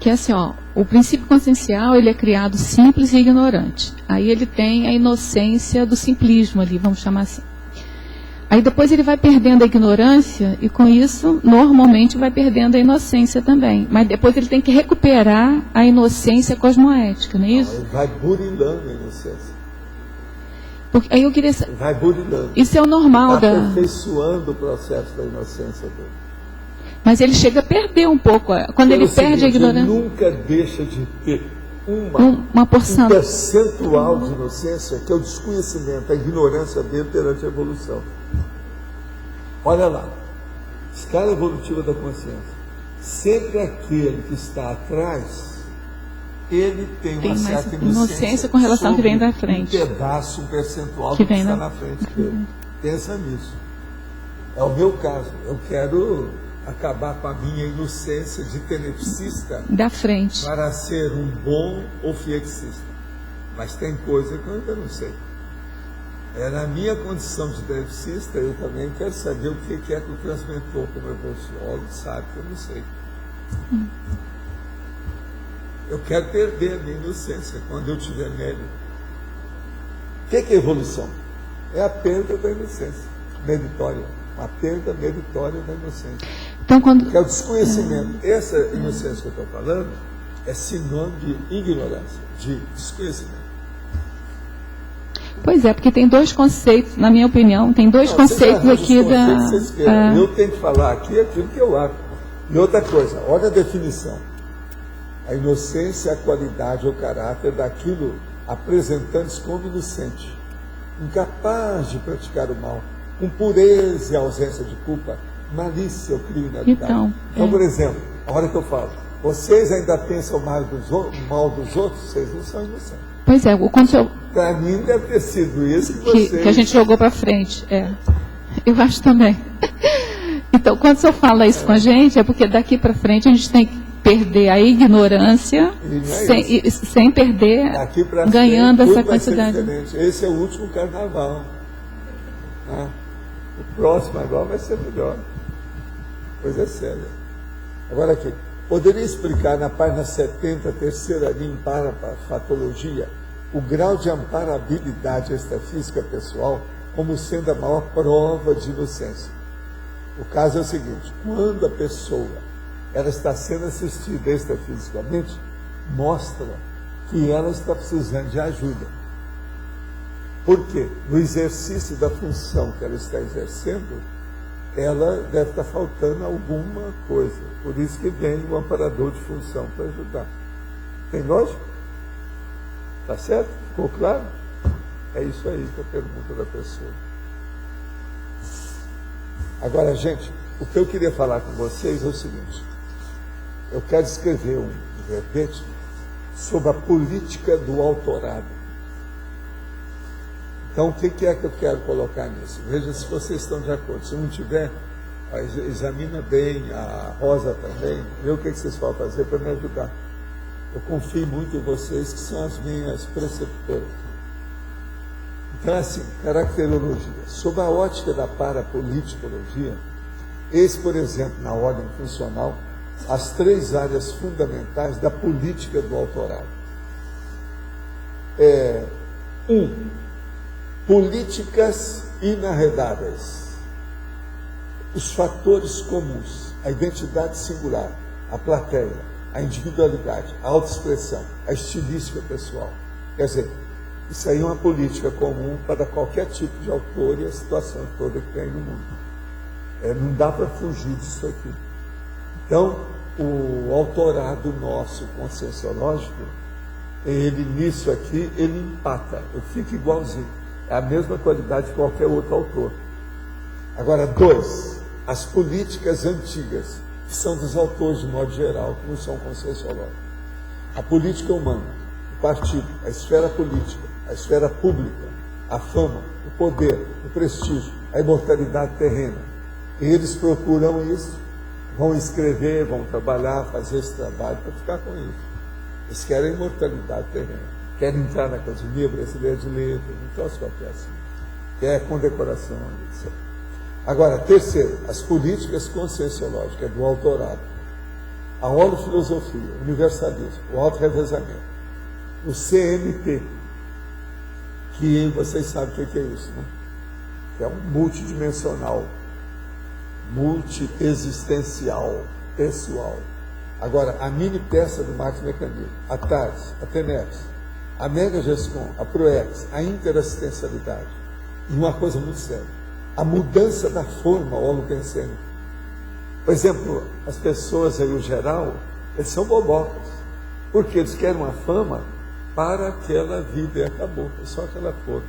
Que é assim, o princípio consciencial, ele é criado simples e ignorante. Aí ele tem a inocência do simplismo ali, vamos chamar assim. Aí depois ele vai perdendo a ignorância e com isso, normalmente, vai perdendo a inocência também. Mas depois ele tem que recuperar a inocência cosmoética, não é isso? Ele vai burilando a inocência. Porque, aí eu queria... Vai burilando. Isso é o normal da... aperfeiçoando o processo da inocência dele. Mas ele chega a perder um pouco. Quando ele perde a ignorância... Ele nunca deixa de ter uma porção. Um percentual de inocência, que é o desconhecimento, a ignorância dele perante a evolução. Olha lá, escala evolutiva da consciência. Sempre aquele que está atrás, ele tem uma certa inocência com relação ao que vem da frente. Um pedaço, um percentual que está na frente dele. Pensa nisso. É o meu caso. Eu quero acabar com a minha inocência de tenepsista da frente para ser um bom ofiexista. Mas tem coisa que eu ainda não sei. Na minha condição de tenepsista, eu também quero saber o que é que o transmentor, como evoluciólogo, sabe que eu não sei. Eu quero perder a minha inocência quando eu estiver nele. O que é evolução? É a perda da inocência meritória. A perda meritória da inocência. Então, quando... Que é o desconhecimento. Essa inocência que eu estou falando é sinônimo de ignorância, de desconhecimento. Pois é, porque tem dois conceitos, na minha opinião, tem dois conceitos aqui da... Eu tenho que falar aqui aquilo que eu acho. E outra coisa, olha a definição. A inocência é a qualidade ou caráter daquilo apresentando-se como inocente, incapaz de praticar o mal, com pureza e ausência de culpa, malícia ou criminalidade. Então, por exemplo, a hora que eu falo, vocês ainda pensam mal dos outros, vocês não são inocentes. Pois é, para mim deve ter sido isso que a gente jogou para frente. Eu acho também. Então, quando o senhor fala isso com a gente, é porque daqui para frente a gente tem que perder a ignorância sem perder, ganhando essa quantidade. Esse é o último carnaval. Né? O próximo agora vai ser melhor. Coisa séria. Agora aqui, poderia explicar na página 70, terceira linha, para a fatologia, o grau de amparabilidade extrafísica pessoal como sendo a maior prova de inocência. O caso é o seguinte: quando a pessoa ela está sendo assistida extrafisicamente, mostra que ela está precisando de ajuda. Por quê? No exercício da função que ela está exercendo, ela deve estar faltando alguma coisa. Por isso que vem o amparador de função para ajudar. Tem lógica? Tá certo? Ficou claro? É isso aí que a pergunta da pessoa. Agora, gente, o que eu queria falar com vocês é o seguinte: eu quero escrever um verbete sobre a política do autorado. Então, o que é que eu quero colocar nisso? Veja se vocês estão de acordo. Se não tiver, examina bem, a Rosa também, vê o que vocês vão fazer para me ajudar. Eu confio muito em vocês, que são as minhas preceptoras. Então, assim, caracterologia. Sob a ótica da parapoliticologia, eis, por exemplo, na ordem funcional, as 3 áreas fundamentais da política do autorado. 1. Políticas inarredáveis. Os fatores comuns, a identidade singular, a plateia, a individualidade, a autoexpressão, a estilística pessoal. Quer dizer, isso aí é uma política comum para qualquer tipo de autor e a situação toda que tem no mundo. Não dá para fugir disso aqui. Então, o autorado nosso conscienciológico, ele nisso aqui, ele empata, ele fica igualzinho. É a mesma qualidade de qualquer outro autor. Agora, 2, as políticas antigas, que são dos autores de modo geral, que não são conscienciológicos. A política humana, o partido, a esfera política, a esfera pública, a fama, o poder, o prestígio, a imortalidade terrena. E eles procuram isso, vão escrever, vão trabalhar, fazer esse trabalho para ficar com isso. Eles querem a imortalidade terrena. Querem entrar na Academia Brasileira de Letras, não trouxe qualquer assim. Quer condecoração, etc. Agora, 3, as políticas conscienciológicas do autorado. A holofilosofia, o universalismo, o autorrevezamento. O CMP, que vocês sabem o que é isso, né? Que é um multidimensional, multiexistencial, pessoal. Agora, a mini peça do Marx Mecanismo, a TARS, a TENEPS, a Megagescom, a PROEX, a interassistencialidade. E uma coisa muito séria, a mudança da forma holopensêmica. Por exemplo, as pessoas aí, o geral, eles são bobocas, porque eles querem uma fama para aquela vida e acabou, é só aquela forma.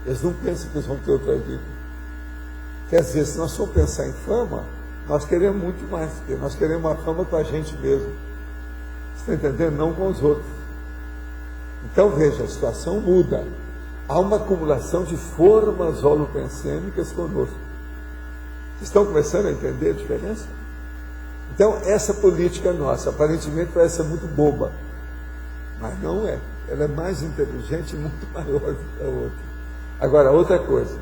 Eles não pensam que eles vão ter outra vida. Quer dizer, se nós formos pensar em fama, nós queremos muito mais, porque nós queremos uma fama com a gente mesmo. Você está entendendo? Não com os outros. Então, veja, a situação muda. Há uma acumulação de formas holopensêmicas conosco. Vocês estão começando a entender a diferença? Então, essa política nossa, aparentemente parece ser muito boba, mas não é. Ela é mais inteligente e muito maior do que a outra. Agora, outra coisa.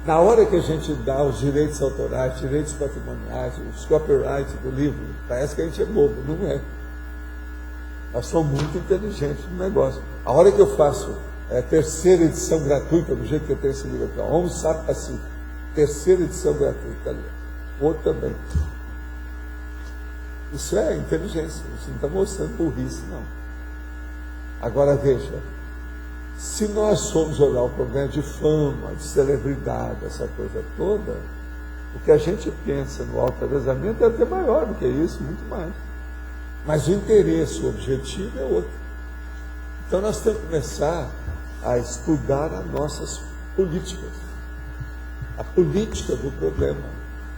Na hora que a gente dá os direitos autorais, direitos patrimoniais, os copyrights do livro, parece que a gente é bobo. Não é. Nós somos muito inteligentes no negócio. A hora que eu faço a 3ª edição gratuita, do jeito que eu tenho esse livro aqui, Homo Sapiens Pacífico, 3ª edição gratuita ali. Outro também. Isso é inteligência. Isso não está mostrando burrice, não. Agora veja, se nós formos olhar o problema de fama, de celebridade, essa coisa toda, o que a gente pensa no autorrevezamento deve ter maior do que isso, muito mais. Mas o interesse, o objetivo é outro. Então nós temos que começar a estudar as nossas políticas. A política do problema.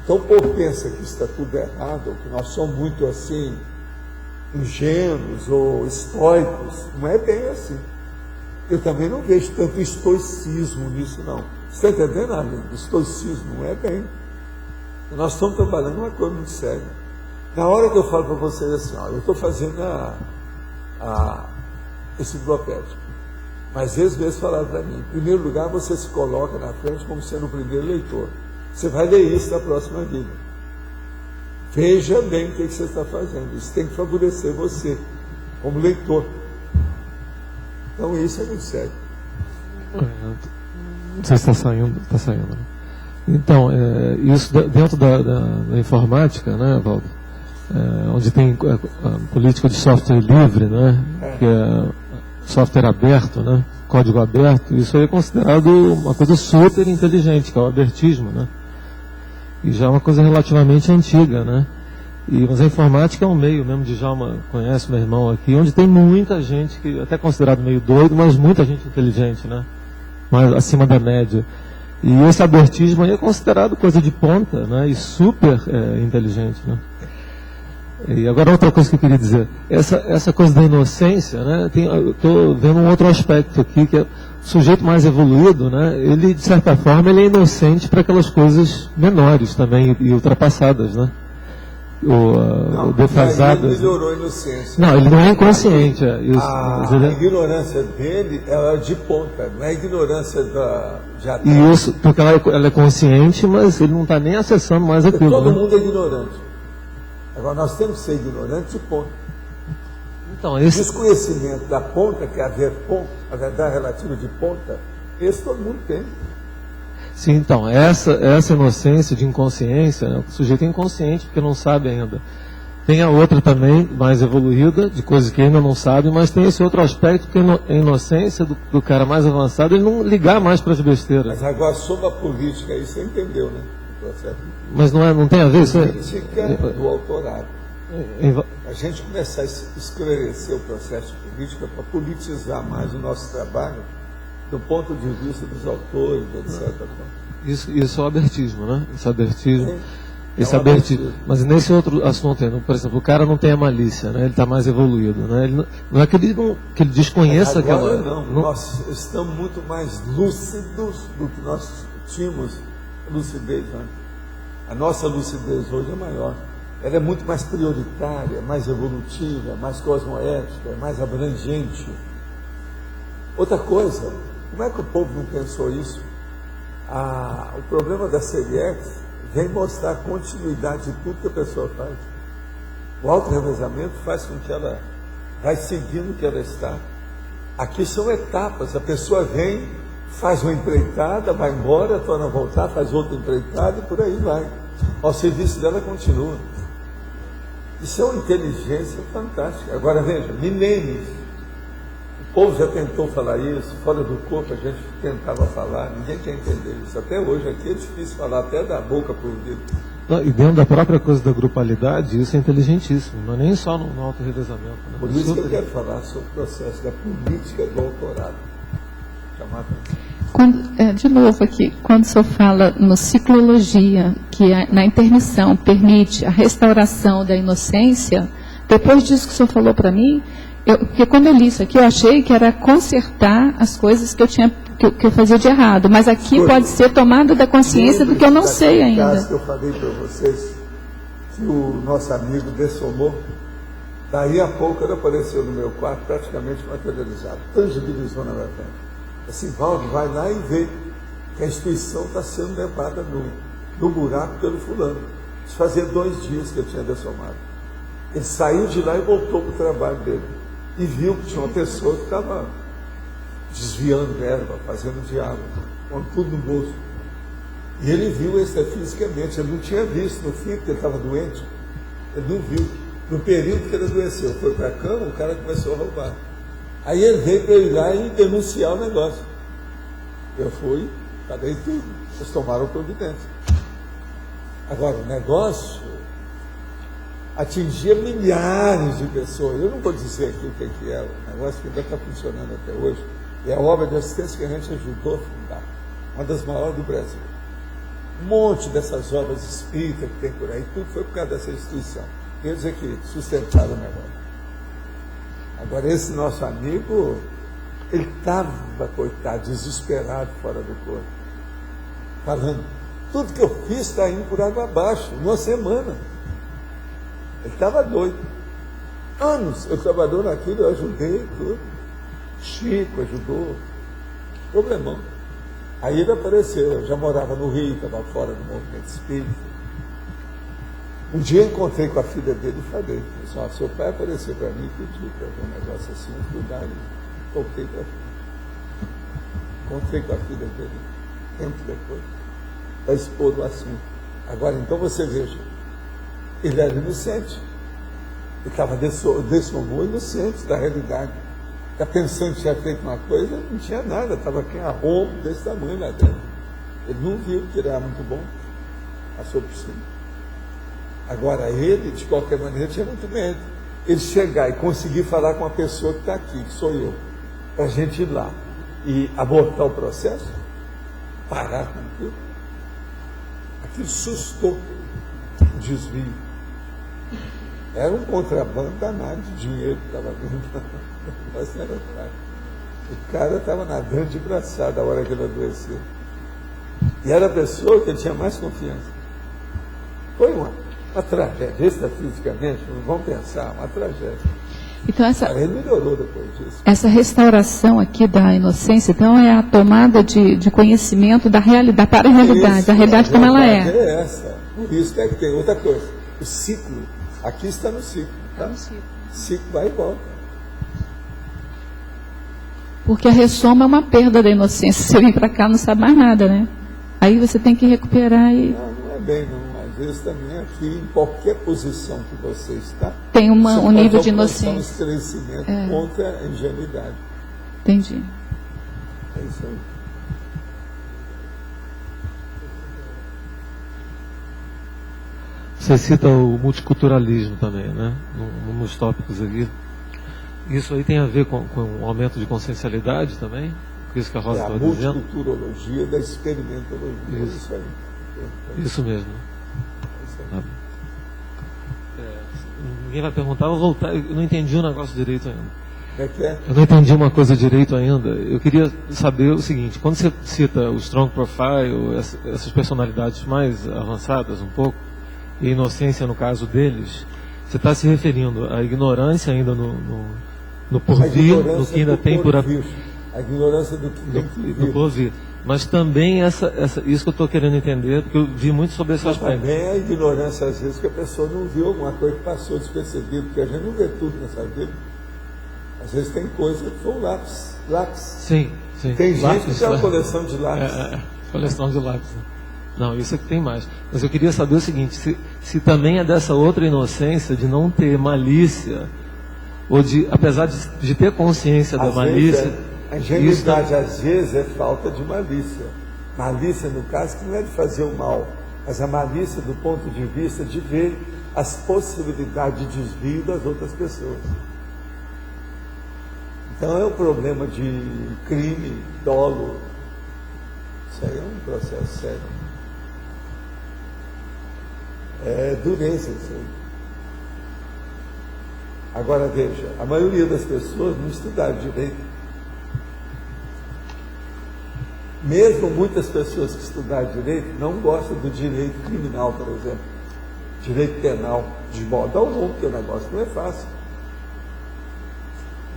Então o povo pensa que está tudo errado, ou que nós somos muito assim, ingênuos ou estoicos. Não é bem assim. Eu também não vejo tanto estoicismo nisso, não. Você está entendendo, Arlindo? Estoicismo não é bem. Nós estamos trabalhando uma coisa muito séria. Na hora que eu falo para vocês assim, ó, eu estou fazendo esse enciclopédico, mas eles mesmos falaram para mim, em primeiro lugar você se coloca na frente como sendo o primeiro leitor. Você vai ler isso na próxima vida. Veja bem o que você está fazendo. Isso tem que favorecer você, como leitor. Então isso é muito sério. Não sei se está saindo. Está saindo. Então, isso dentro da informática, né, Valdo? Onde tem a política de software livre, né? Que é software aberto, né? Código aberto, isso aí é considerado uma coisa super inteligente, que é o abertismo, né? E já é uma coisa relativamente antiga, né? Mas a informática é um meio mesmo, Djalma conhece meu irmão aqui, onde tem muita gente, que até considerado meio doido, mas muita gente inteligente, né? Mas acima da média. E esse abertismo aí é considerado coisa de ponta, né? E super inteligente, né? E agora outra coisa que eu queria dizer, essa coisa da inocência, né? Eu estou vendo um outro aspecto aqui, que é o sujeito mais evoluído, né? Ele, de certa forma, ele é inocente para aquelas coisas menores também e ultrapassadas, né? Ou defasadas. Ele melhorou a inocência. Não, ele não é inconsciente. A ignorância dele é de ponta, não é a ignorância de atrás. E isso, porque ela é consciente, mas ele não está nem acessando mais aquilo. Todo mundo é ignorante. Agora, nós temos que ser ignorantes de ponta. Então, O desconhecimento da ponta, que é a verdade relativa de ponta, esse todo mundo tem. Sim, então, essa inocência de inconsciência, né, o sujeito é inconsciente porque não sabe ainda. Tem a outra também, mais evoluída, de coisas que ainda não sabe, mas tem esse outro aspecto, que a inocência do cara mais avançado, ele não ligar mais para as besteiras. Mas agora, sobre a política, aí você entendeu, né? O processo. Mas não tem a ver isso? Política do autorado. A gente começar a esclarecer o processo de política para politizar mais o nosso trabalho do ponto de vista dos autores, etc. Isso é o abertismo, né? Esse abertismo. Mas nesse outro assunto, por exemplo, o cara não tem a malícia, né? Ele está mais evoluído, né? Ele não é que ele desconheça agora aquela... Não, nós estamos muito mais lúcidos do que nós tínhamos lucidez antes. A nossa lucidez hoje é maior. Ela é muito mais prioritária, mais evolutiva, mais cosmoética, mais abrangente. Outra coisa, como é que o povo não pensou isso? O problema da CELIEX vem mostrar a continuidade de tudo que a pessoa faz. O auto-revezamento faz com que ela vai seguindo o que ela está. Aqui são etapas, a pessoa vem, faz uma empreitada, vai embora, torna a voltar, faz outra empreitada e por aí vai. O serviço dela continua. Isso é uma inteligência fantástica. Agora veja, milênios. O povo já tentou falar isso, fora do corpo a gente tentava falar, ninguém quer entender isso. Até hoje aqui é difícil falar, até da boca para o ouvido. E dentro da própria coisa da grupalidade, isso é inteligentíssimo, não é nem só no auto-revezamento. Né? Por isso que eu quero falar sobre o processo da política do autorado. De novo aqui, quando o senhor fala no ciclologia, que na intermissão permite a restauração da inocência, depois disso que o senhor falou para mim, porque quando eu li isso aqui, eu achei que era consertar as coisas que eu fazia de errado, mas aqui pode ser tomada da consciência do que eu não sei ainda. Caso que eu falei para vocês, que o nosso amigo dessomou, daí a pouco ele apareceu no meu quarto praticamente materializado, tangibilizou na minha frente. Assim, Valdo, vai lá e vê que a instituição está sendo levada no buraco pelo fulano. Isso fazia 2 dias que eu tinha dessomado. Ele saiu de lá e voltou para o trabalho dele. E viu que tinha uma pessoa que estava desviando verba, fazendo diálogo, com tudo no bolso. E ele viu isso fisicamente, ele não tinha visto no fim, porque ele estava doente. Ele não viu. No período que ele adoeceu, foi para a cama, o cara começou a roubar. Aí ele veio para eu ir lá e denunciar o negócio. Eu fui, falei tudo. Eles tomaram providência. Agora, o negócio atingia milhares de pessoas. Eu não vou dizer aqui o que é o negócio que ainda está funcionando até hoje. É a obra de assistência que a gente ajudou a fundar. Uma das maiores do Brasil. Um monte dessas obras espíritas que tem por aí, tudo foi por causa dessa instituição. Eles é que sustentaram o negócio. Agora, esse nosso amigo, ele estava, coitado, desesperado fora do corpo, falando, Tudo que eu fiz está indo por água abaixo, uma semana. Ele estava doido. Anos eu trabalhou naquilo, eu ajudei tudo. Chico ajudou. Problemão. Aí ele apareceu, eu já morava no Rio, estava fora do movimento espírita. Um dia eu encontrei com a filha dele e falei, seu pai apareceu para mim e pediu para ver um negócio assim, estudar. E toquei para frente. Encontrei com a filha dele, tempo depois, para expor o assunto. Agora, então você veja, ele era inocente. Ele estava desse humor inocente da realidade. Está pensando que tinha feito uma coisa, não tinha nada, estava aqui a rombo desse tamanho lá dentro. Ele não viu que ele era muito bom, passou por cima. Agora, ele, de qualquer maneira, tinha muito medo. Ele chegar e conseguir falar com a pessoa que está aqui, que sou eu, para a gente ir lá e abortar o processo, parar com aquilo. Aquilo sustou o desvio. Era um contrabando danado de dinheiro que estava vindo. O cara estava nadando de braçada a hora que ele adoeceu. E era a pessoa que ele tinha mais confiança. Foi uma tragédia, extrafisicamente, vamos pensar, uma tragédia. Então ele melhorou depois disso. Essa restauração aqui da inocência, então, é a tomada de conhecimento da realidade, para a realidade, da realidade como ela é. É essa. Por isso que tem outra coisa. O ciclo, aqui está no ciclo. Tá? O ciclo vai e volta. Porque a ressoma é uma perda da inocência. Você vem para cá não sabe mais nada, né? Aí você tem que recuperar e... Não é bem, não. Às vezes também aqui, em qualquer posição que você está, tem um nível de inocência. Um esclarecimento contra a ingenuidade. Entendi. É isso aí. Você cita o multiculturalismo também, né? Nos tópicos aqui. Isso aí tem a ver com o aumento de consciencialidade também? Isso que a Rosa estava dizendo? A multiculturologia da experimentologia. Isso aí. Isso mesmo. Ninguém vai perguntar, eu vou voltar. Eu não entendi o negócio direito ainda. Eu não entendi uma coisa direito ainda. Eu queria saber o seguinte: quando você cita o Strong Profile, essas personalidades mais avançadas um pouco, e a inocência no caso deles, você está se referindo à ignorância ainda no porvir, no que ainda tem por... A ignorância do que tem que vir. No porvir. Mas também isso que eu estou querendo entender, porque eu vi muito sobre esse aspecto. Também a ignorância, às vezes, que a pessoa não viu alguma coisa que passou despercebido, porque a gente não vê tudo nessa vida. Às vezes tem coisa que foi um lápis. Sim. Tem gente que tem uma coleção de lápis. Coleção de lápis. Não, isso é que tem mais. Mas eu queria saber o seguinte, se também é dessa outra inocência de não ter malícia, ou de, apesar de ter consciência da malícia... A ingenuidade, às vezes, é falta de malícia. Malícia, no caso, que não é de fazer o mal, mas a malícia do ponto de vista de ver as possibilidades de desvio das outras pessoas. Então é um problema de crime, dolo. Isso aí é um processo sério. É dureza isso aí. Agora veja, a maioria das pessoas não estudaram direito. Mesmo muitas pessoas que estudaram direito não gostam do direito criminal, por exemplo. Direito penal, de modo algum, porque o negócio não é fácil.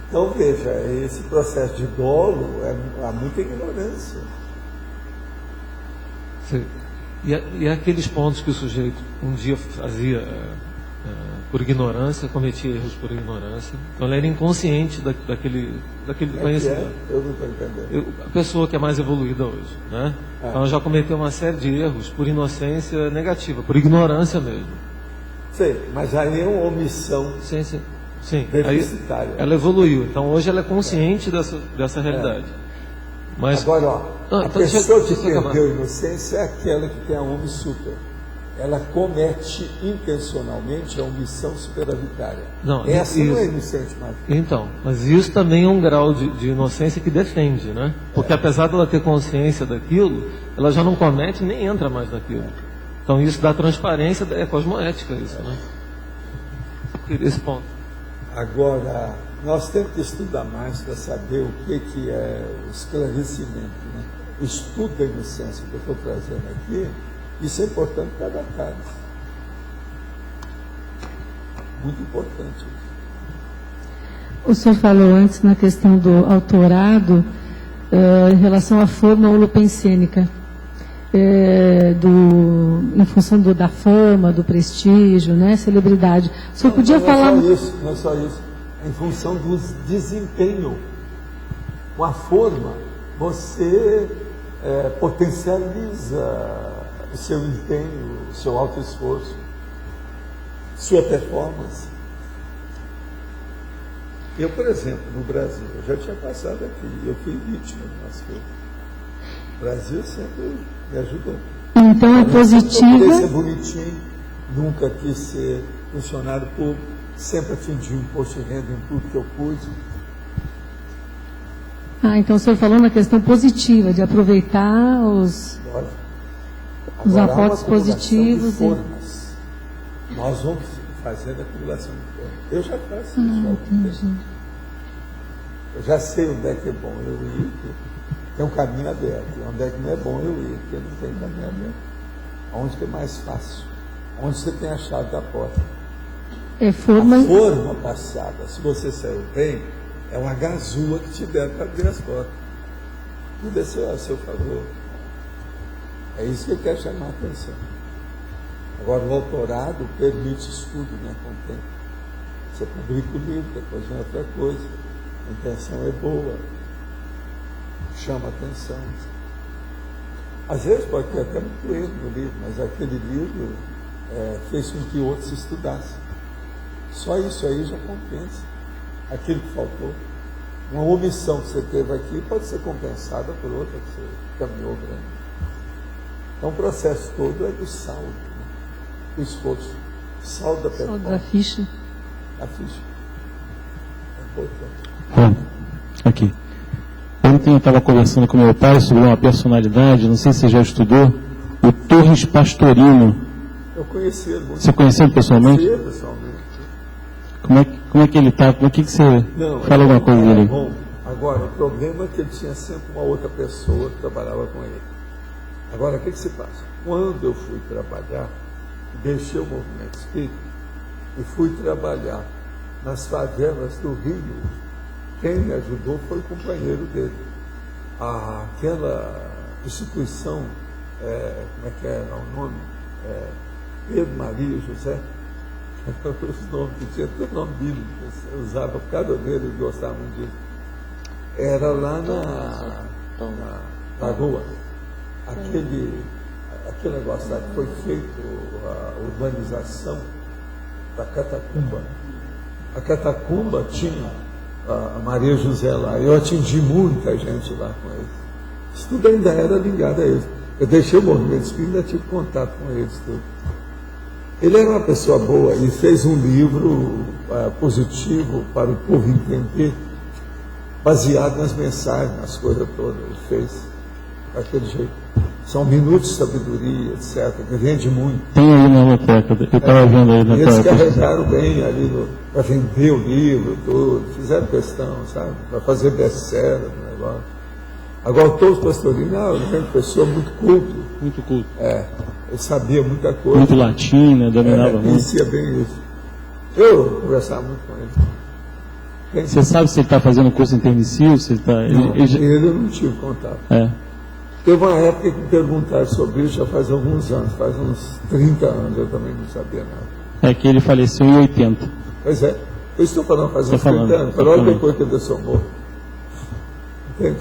Então veja, esse processo de dolo há muita ignorância. Sim. E aqueles pontos que o sujeito um dia fazia por ignorância, cometia erros por ignorância, então ele era inconsciente daquele conhecimento. Eu não estou entendendo. A pessoa que é mais evoluída hoje, né? Então ela já cometeu uma série de erros por inocência negativa, por ignorância mesmo. Sim, mas aí é uma omissão. Sim. Deficitária. Aí ela evoluiu, então hoje ela é consciente dessa realidade. Mas, agora, a pessoa que perdeu a inocência é aquela que tem a omni super. Ela comete intencionalmente a omissão superavitária. Essa não é inocente mais. Então, mas isso também é um grau de inocência que defende, né? Porque apesar dela ter consciência daquilo, ela já não comete nem entra mais naquilo. Então isso dá transparência, é cosmoética isso, né? Esse ponto. Agora, nós temos que estudar mais para saber o que é o esclarecimento, né? O estudo da inocência que eu estou trazendo aqui Isso é importante para cada caso. Muito importante. O senhor falou antes na questão do autorado, em relação à forma holopensênica, em função da fama, do prestígio, né, celebridade. O senhor podia falar... Não é só isso. Em função do desempenho. Com a forma, você potencializa o seu empenho, o seu alto esforço, sua performance. Eu, por exemplo, no Brasil, eu já tinha passado aqui, eu fui vítima de umas coisas. O Brasil sempre me ajudou. Então é positiva. Eu queria ser bonitinho, nunca quis ser funcionário público, sempre atendi um imposto de renda em tudo que eu pude. Então o senhor falou na questão positiva, de aproveitar os aportes positivos. Nós vamos fazer a acumulação de formas. Eu já faço isso. Eu já sei onde é que é bom eu ir. Tem um caminho aberto. Onde é que não é bom eu ir, porque não tem caminho aberto. Onde que é mais fácil? Onde você tem a chave da porta. A forma passada, se você saiu bem, é uma gazua que te der para abrir as portas. Tudo é a seu favor. É isso que eu quero chamar a atenção. Agora, o autorado permite estudo, né, com o tempo. Você publica o livro, depois vem outra coisa. A intenção é boa. Chama a atenção. Às vezes pode ter até muito erro no livro, mas aquele livro fez com que outros estudassem. Só isso aí já compensa aquilo que faltou. Uma omissão que você teve aqui pode ser compensada por outra que você caminhou grande. Então o processo todo é do saldo, né? O esforço. Saldo da performance. Saldo da ficha. A ficha. É importante. Aqui. Ontem eu estava conversando com meu pai sobre uma personalidade, não sei se você já estudou, o Torres Pastorino. Eu conheci ele muito. Você conheceu ele pessoalmente? Conheci pessoalmente. Como é que ele está? Como é que você fala alguma coisa dele? Bom, agora, o problema é que ele tinha sempre uma outra pessoa que trabalhava com ele. Agora, o que se passa? Quando eu fui trabalhar, deixei o movimento espírita e fui trabalhar nas favelas do Rio, quem me ajudou foi o companheiro dele. Aquela instituição, como é que era o nome? Pedro Maria José. Os nomes que tinha, todo nome bíblico, eu usava por cada dele, eu gostava muito disso. Era lá na Lagoa. Aquele negócio lá que foi feito, a urbanização da Catacumba. A Catacumba tinha a Maria José lá. Eu atingi muita gente lá com eles. Isso tudo ainda era ligado a eles. Eu deixei o movimento espírita e ainda tive contato com eles tudo. Ele era uma pessoa boa e fez um livro positivo para o povo entender, baseado nas mensagens, nas coisas todas. Ele fez daquele jeito. São minutos de sabedoria, etc., que vende muito. Tem aí na biblioteca, eu estava vendo aí na Eles carregaram bem ali para vender o livro, tudo, fizeram questão, sabe, para fazer best-seller no negócio. Agora, todos os pastorinos, era uma pessoa muito culto. Muito culto. Ele sabia muita coisa. Muito latina, dominava muito. Conhecia bem isso. Eu conversava muito com ele. Você sabe se ele está fazendo curso intermissivo? Se ele tá, ele eu não tive contato. Teve uma época que me perguntaram sobre isso, já faz alguns anos, faz uns 30 anos, eu também não sabia nada. É que ele faleceu em 80. Pois é, eu estou falando faz uns 30 anos, logo depois que ele deixou morto. Entende?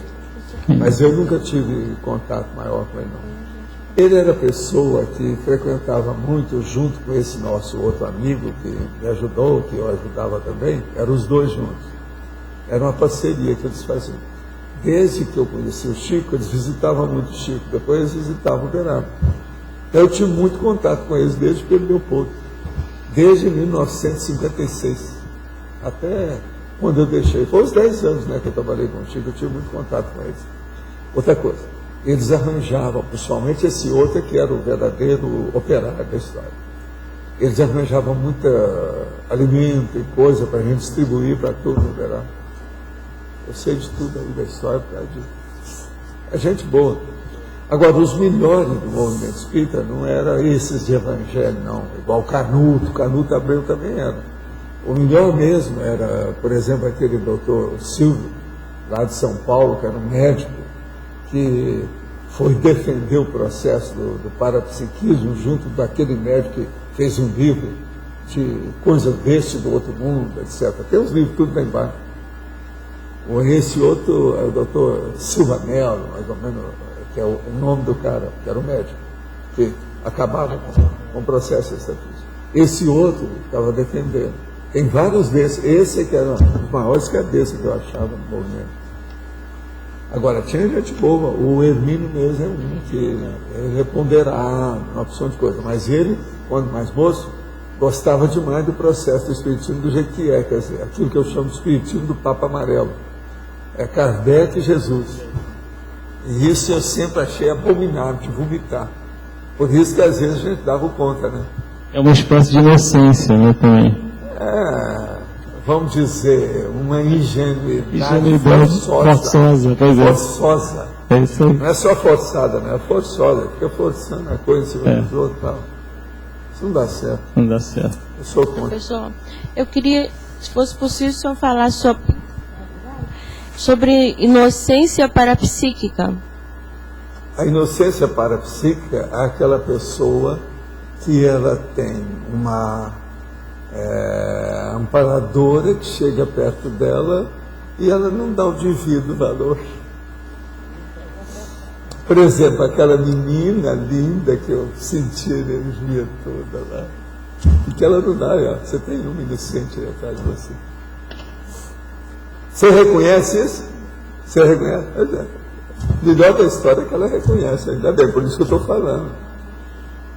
Mas eu nunca tive contato maior com ele, não. Ele era pessoa que frequentava muito, junto com esse nosso outro amigo que me ajudou, que eu ajudava também, eram os dois juntos. Era uma parceria que eles faziam. Desde que eu conheci o Chico, eles visitavam muito o Chico, depois eles visitavam o Verano. Eu tive muito contato com eles desde Pedro Leopoldo, desde 1956, até quando eu deixei. Foi uns 10 anos, né, que eu trabalhei com o Chico, eu tive muito contato com eles. Outra coisa, eles arranjavam, principalmente esse outro que era o verdadeiro operário da história. Eles arranjavam muito alimento e coisa para a gente distribuir para todo o verão. Eu sei de tudo aí da história por causa disso. É gente boa. Agora, os melhores do movimento espírita não eram esses de evangelho, não. Igual Canuto Abreu também era. O melhor mesmo era, por exemplo, aquele doutor Silvio, lá de São Paulo, que era um médico, que foi defender o processo do parapsiquismo junto daquele médico que fez um livro de coisas deste do outro mundo, etc. Tem uns livros tudo lá embaixo. Esse outro é o doutor Silva Mello, mais ou menos, que é o nome do cara, que era o médico, que acabava com o processo extrafísico. Esse outro estava defendendo. Tem vários desses. Esse que era os maiores cabeças que eu achava no movimento. Agora, tinha gente boa. O Hermínio mesmo é um que ele é ponderado, uma opção de coisa. Mas ele, quando mais moço, gostava demais do processo do espiritismo do jeito que é, quer dizer, aquilo que eu chamo de espiritismo do Papa Amarelo. É Kardec e Jesus. E isso eu sempre achei abominável, de vomitar. Por isso que às vezes a gente dava conta, né? É uma espécie de inocência, né, também. Vamos dizer, uma ingenuidade forçosa. Pois é. Forçosa. É isso aí. Não é só forçada, né? É forçosa. Fica forçando a coisa em cima dos outros e tal. Isso não dá certo. Não dá certo. Eu sou contra. Professor, eu queria, se fosse possível, o senhor falar sobre inocência parapsíquica. A inocência parapsíquica é aquela pessoa que ela tem uma amparadora que chega perto dela e ela não dá o devido valor. Por exemplo, aquela menina linda que eu senti a energia toda lá, e que ela não dá, ó, você tem uma inocente aí atrás de você. Você reconhece isso? Você reconhece? Melhor da história é que ela reconhece, ainda bem, por isso que eu estou falando.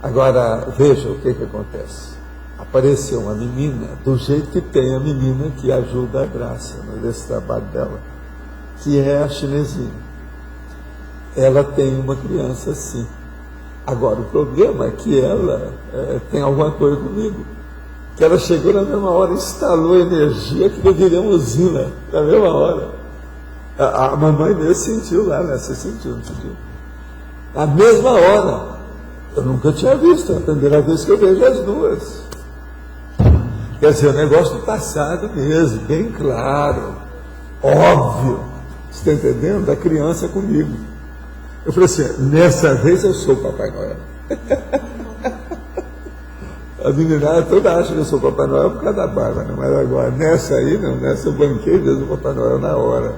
Agora, veja o que acontece. Apareceu uma menina, do jeito que tem a menina que ajuda a Graça nesse trabalho dela, que é a chinesinha. Ela tem uma criança assim. Agora, o problema é que ela tem alguma coisa comigo. Que ela chegou na mesma hora, instalou energia que deveria uma usina, na mesma hora. A mamãe mesmo sentiu lá, né? Você sentiu, não sentiu? Na mesma hora. Eu nunca tinha visto, é a primeira vez que eu vejo as duas. Quer dizer, o negócio do passado mesmo, bem claro, óbvio. Você está entendendo? Da criança comigo. Eu falei assim, nessa vez eu sou o Papai Noel. A meninada toda acha que eu sou o Papai Noel por causa da barba, né? Mas agora, nessa aí, não, nessa eu banquei mesmo o Papai Noel na hora.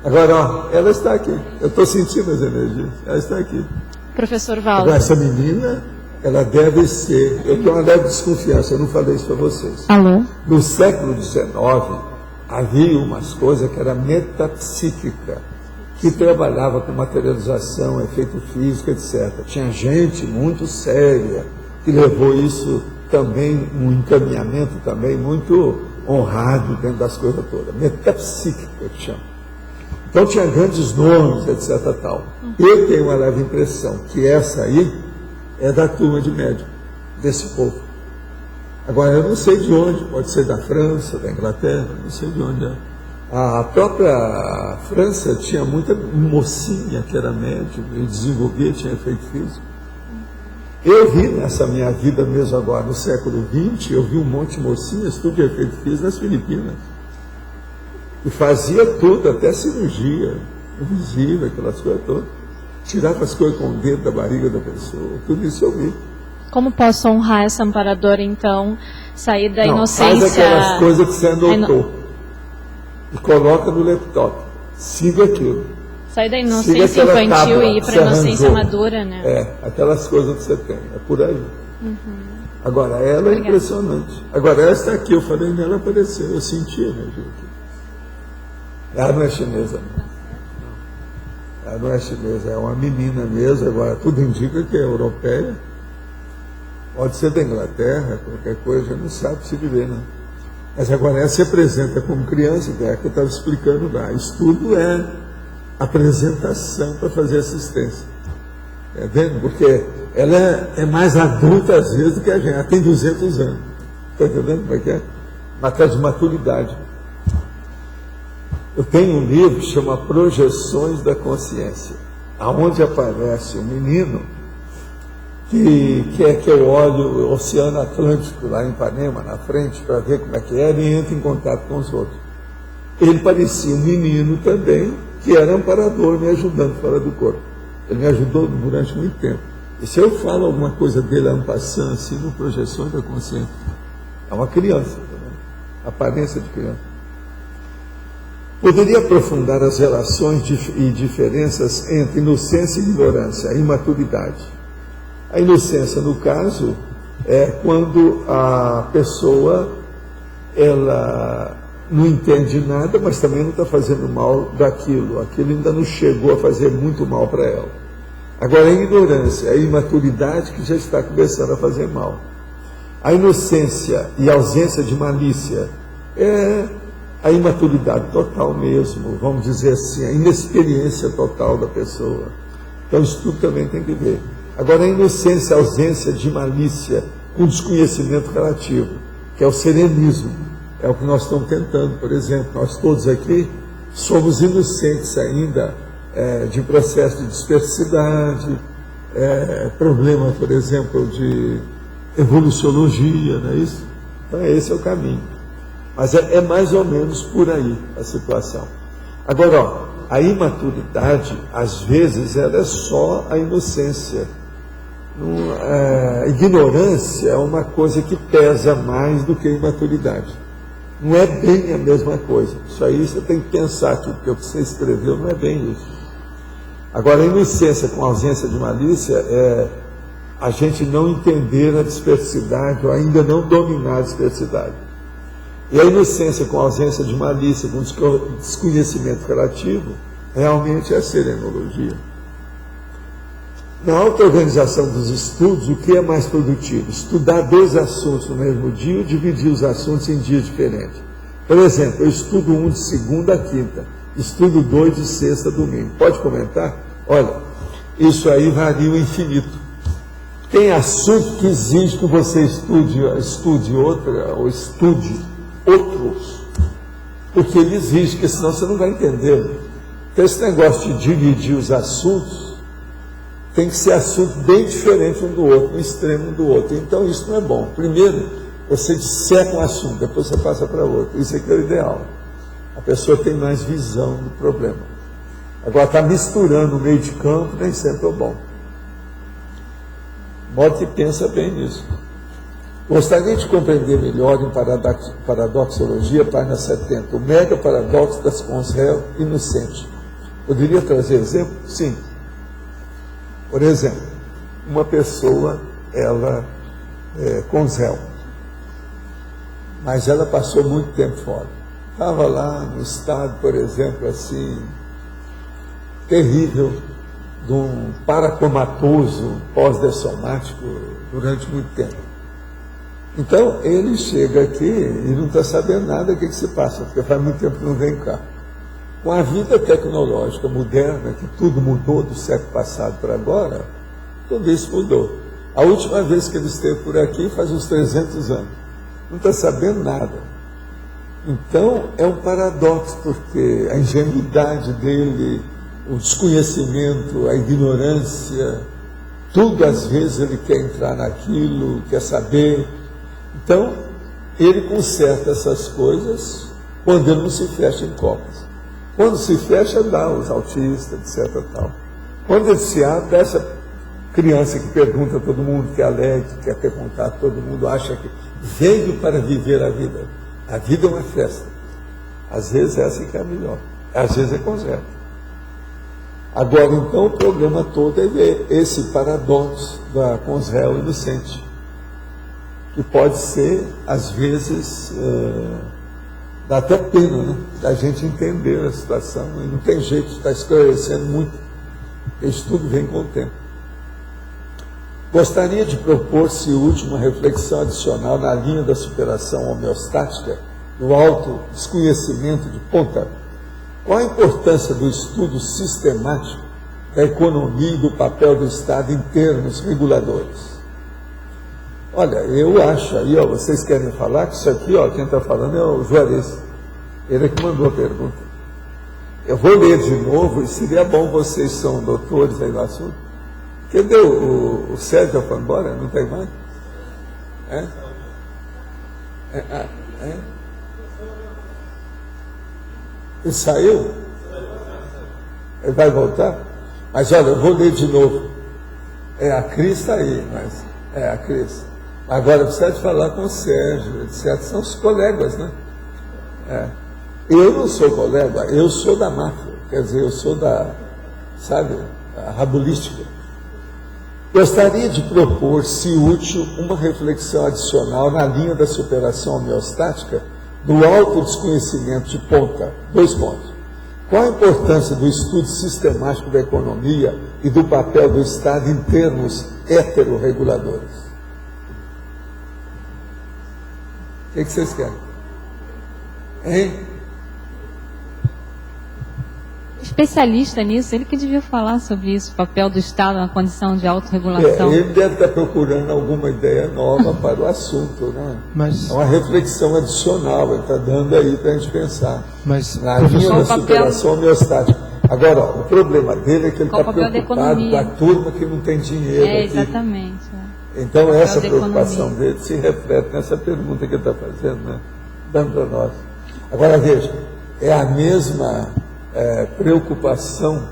Agora, ó, ela está aqui. Eu estou sentindo as energias. Ela está aqui. Professor Valdo. Agora, essa menina, ela deve ser... Eu tenho uma leve desconfiança, eu não falei isso para vocês. Alô? No século XIX, havia umas coisas que era metapsíquica, que trabalhava com materialização, efeito físico, etc. Tinha gente muito séria que levou isso também, um encaminhamento também muito honrado dentro das coisas todas. Metapsíquica, que chama. Então tinha grandes nomes, etc. Tal. Eu tenho uma leve impressão que essa aí é da turma de médium, desse povo. Agora, eu não sei de onde, pode ser da França, da Inglaterra, não sei de onde é. A própria França tinha muita mocinha que era médium e desenvolvia, tinha efeito físico. Eu vi nessa minha vida mesmo agora, no século XX, eu vi um monte de mocinhas, tudo de efeito físico nas Filipinas. E fazia tudo, até cirurgia, invisível, aquelas coisas todas. Tirava as coisas com o dedo da barriga da pessoa, tudo isso eu vi. Como posso honrar essa amparadora, então, sair da inocência... Faz aquelas coisas que você anotou e coloca no laptop. Siga aquilo. Sair da inocência infantil e ir para a inocência madura, né? É, aquelas coisas que você tem, é por aí. Agora, ela é impressionante. Agora, essa aqui, eu falei nela, apareceu, eu senti a energia aqui. Ela não é chinesa, não. Ela não é chinesa, é uma menina mesmo, agora tudo indica que é europeia. Pode ser da Inglaterra, qualquer coisa, já não sabe se viver, não. Mas agora ela se apresenta como criança, que é a que eu estava explicando lá. Estudo é apresentação para fazer assistência. Está vendo? Porque ela é mais adulta às vezes do que a gente. Ela tem 200 anos. Está entendendo como é que é? Matéria de maturidade. Eu tenho um livro que chama Projeções da Consciência. aonde aparece um menino que quer que eu olhe o Oceano Atlântico lá em Ipanema, na frente, para ver como é que era, e entra em contato com os outros. Ele parecia um menino também, que era amparador, me ajudando fora do corpo. Ele me ajudou durante muito tempo. E se eu falo alguma coisa dele, en passant, assim, no Projeções da Consciência, é uma criança também, aparência de criança. Poderia aprofundar as relações e diferenças entre inocência e ignorância, a imaturidade. A inocência, no caso, é quando a pessoa ela não entende nada, mas também não está fazendo mal daquilo. Aquilo ainda não chegou a fazer muito mal para ela. Agora, a ignorância, a imaturidade que já está começando a fazer mal. A inocência e a ausência de malícia é a imaturidade total mesmo, vamos dizer assim, a inexperiência total da pessoa. Então, isso tudo também tem que ver. Agora, a inocência, a ausência de malícia, com desconhecimento relativo, que é o serenismo. É o que nós estamos tentando, por exemplo. Nós todos aqui somos inocentes ainda de processo de dispersidade, problema, por exemplo, de evoluciologia, não é isso? Então, esse é o caminho. Mas é mais ou menos por aí a situação. Agora, ó, a imaturidade, às vezes, ela é só a inocência. A ignorância é uma coisa que pesa mais do que a imaturidade. Não é bem a mesma coisa. Isso aí você tem que pensar aqui, porque o que você escreveu não é bem isso. Agora, a inocência com ausência de malícia é a gente não entender a dispersidade ou ainda não dominar a dispersidade. E a inocência com ausência de malícia, com desconhecimento relativo, realmente é a serenologia. Na auto-organização dos estudos, o que é mais produtivo? Estudar 2 assuntos no mesmo dia ou dividir os assuntos em dias diferentes? Por exemplo, eu estudo um de segunda a quinta, estudo 2 de sexta a domingo. Pode comentar? Olha, isso aí varia o infinito. Tem assunto que exige que você estude outros, porque ele exige, porque senão você não vai entender. Então, esse negócio de dividir os assuntos tem que ser assunto bem diferente um do outro, um extremo um do outro. Então, isso não é bom. Primeiro, você disseca um assunto, depois você passa para outro. Isso aqui é o ideal. A pessoa tem mais visão do problema. Agora, está misturando o meio de campo, nem sempre é bom. De modo que pensa bem nisso. Gostaria de compreender melhor em Paradoxologia, página 70, o mega paradoxo das Consréu inocente. Poderia trazer exemplo? Sim. Por exemplo, uma pessoa, ela é consréu, mas ela passou muito tempo fora. Estava lá no estado, por exemplo, assim, terrível, de um paracomatoso pós-dessomático durante muito tempo. Então, ele chega aqui e não está sabendo nada do que se passa, porque faz muito tempo que não vem cá. Com a vida tecnológica moderna, que tudo mudou do século passado para agora, tudo isso mudou. A última vez que ele esteve por aqui faz uns 300 anos. Não está sabendo nada. Então, é um paradoxo, porque a ingenuidade dele, o desconhecimento, a ignorância, tudo às vezes ele quer entrar naquilo, quer saber. Então, ele conserta essas coisas quando ele não se fecha em copas. Quando se fecha, dá os autistas, etc. Tal. Quando ele se abre, essa criança que pergunta a todo mundo, que é alegre, que quer ter contato, todo mundo acha que veio para viver a vida. A vida é uma festa. Às vezes essa que é a melhor. Às vezes é conserta. Agora, então, o problema todo é ver esse paradoxo da consréu inocente, que pode ser, às vezes, dá até pena, né, da gente entender a situação, e não tem jeito de estar esclarecendo muito, isso tudo vem com o tempo. Gostaria de propor, se útil, uma reflexão adicional na linha da superação homeostática, do alto desconhecimento de ponta. Qual a importância do estudo sistemático da economia e do papel do Estado em termos reguladores? Olha, eu acho aí, ó, vocês querem falar que isso aqui, ó, quem está falando é o Juarez. Ele é que mandou a pergunta. Eu vou ler de novo, e seria bom, vocês são doutores aí no assunto. Cadê o Sérgio foi embora? Não tem mais? Ele saiu? Ele vai voltar? Mas olha, eu vou ler de novo. A Cris está aí, mas a Cris. Agora precisa de falar com o Sérgio, etc. São os colegas, né? Eu não sou colega, eu sou da máfia, quer dizer, eu sou da rabulística. Gostaria de propor, se útil, uma reflexão adicional na linha da superação homeostática do alto desconhecimento de ponta. 2 pontos. Qual a importância do estudo sistemático da economia e do papel do Estado em termos heterorreguladores? O que vocês querem? Especialista nisso, ele que devia falar sobre isso, o papel do Estado na condição de autorregulação. Ele deve estar procurando alguma ideia nova para o assunto, né? É uma reflexão adicional, ele está dando aí para a gente pensar. Na linha da superação homeostática. Agora, o problema dele é que ele está preocupado com a turma que não tem dinheiro. Exatamente. Então, essa preocupação dele se reflete nessa pergunta que ele está fazendo, né? Dando para nós. Agora, veja, é a mesma preocupação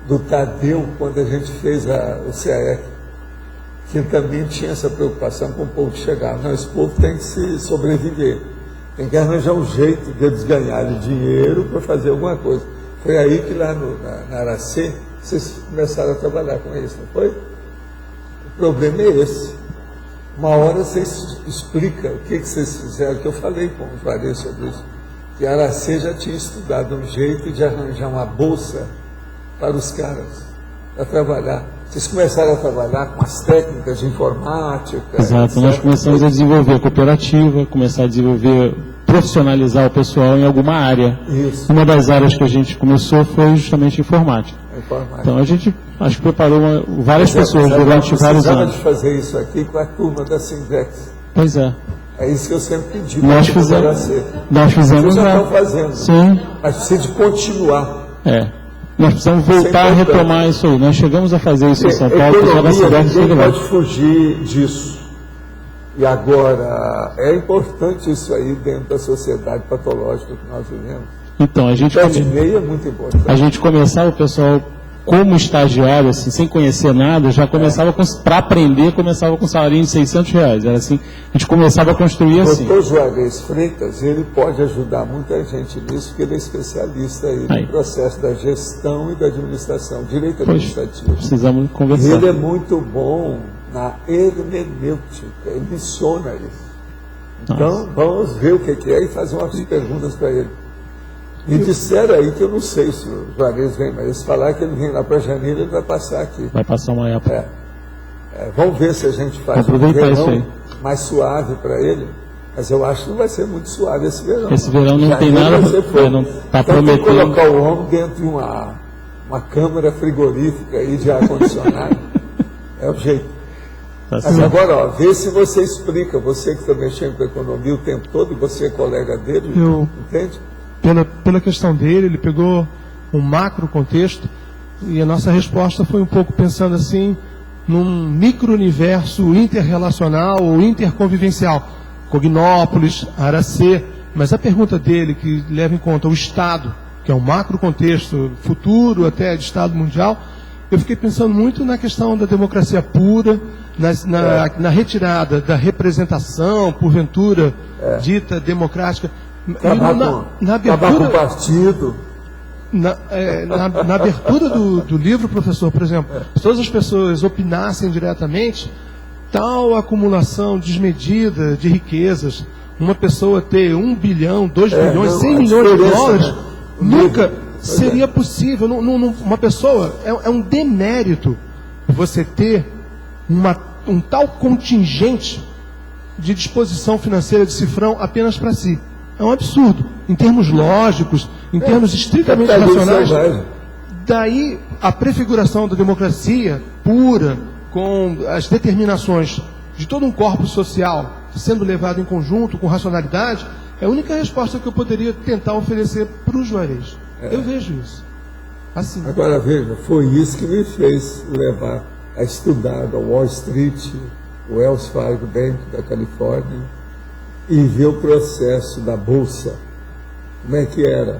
do Tadeu quando a gente fez o CAEC, que ele também tinha essa preocupação com o povo que chegava. Não, esse povo tem que se sobreviver, tem que arranjar um jeito de eles ganharem dinheiro para fazer alguma coisa. Foi aí que lá na Aracê vocês começaram a trabalhar com isso, não foi? O problema é esse. Uma hora vocês explicam o que vocês fizeram, que eu falei com o Juarez sobre isso. Que a Aracê já tinha estudado um jeito de arranjar uma bolsa para os caras, para trabalhar. Vocês começaram a trabalhar com as técnicas de informática. Exato, nós começamos a desenvolver a cooperativa, começar a desenvolver, profissionalizar o pessoal em alguma área. Isso. Uma das áreas que a gente começou foi justamente informática. Então a gente, acho que preparou várias pessoas durante vários anos. De fazer isso aqui com a turma da Sindex. Pois é. É isso que eu sempre pedi. Nós fizemos. Vocês já estão fazendo. Sim. Mas precisa de continuar. Nós precisamos voltar a retomar isso aí. Nós chegamos a fazer isso em São Paulo. Ninguém pode fugir disso. E agora, é importante isso aí dentro da sociedade patológica que nós vivemos. Então, a gente é muito importante. A gente começava, o pessoal, como estagiário, assim, sem conhecer nada, já começava para aprender, começava com salário de R$600. Era assim, a gente começava a construir assim. O doutor Juarez Freitas, ele pode ajudar muita gente nisso, porque ele é especialista aí no processo da gestão e da administração, direito administrativo. Precisamos conversar. E ele é muito bom na hermenêutica, ele menciona isso. Então, vamos ver o que é e fazer umas perguntas para ele. Me disseram aí que eu não sei se o Juarez vem, mas eles falaram que ele vem lá para janeiro, ele vai passar aqui. Vai passar uma época. Vamos ver se a gente faz um verão mais suave para ele, mas eu acho que não vai ser muito suave esse verão. Esse verão não tem nada, não está prometendo. Colocar o homem dentro de uma câmara frigorífica aí de ar-condicionado, é o jeito. Mas agora, vê se você explica, você que também chega com a economia o tempo todo, e você é colega dele, entende? Pela questão dele, ele pegou um macro contexto e a nossa resposta foi um pouco pensando assim num micro-universo interrelacional ou interconvivencial. Cognópolis, Aracê, mas a pergunta dele, que leva em conta o Estado, que é um macro contexto futuro até de Estado mundial, eu fiquei pensando muito na questão da democracia pura, na retirada da representação, porventura, dita democrática. Na abertura com o partido. Na abertura do livro, professor, por exemplo, se todas as pessoas opinassem diretamente, tal acumulação desmedida de riquezas, uma pessoa ter 1 bilhão, 2 bilhões, 100 milhões de dólares, nunca seria possível. Uma pessoa, é um demérito você ter um tal contingente de disposição financeira de cifrão apenas para si. É um absurdo, em termos lógicos, em termos estritamente racionais. Daí a prefiguração da democracia pura, com as determinações de todo um corpo social sendo levado em conjunto, com racionalidade, é a única resposta que eu poderia tentar oferecer para o Juarez. Eu vejo isso. Assim. Agora veja, foi isso que me fez levar a estudar a Wall Street, o Wells Fargo Bank da Califórnia, e ver o processo da Bolsa, como é que era,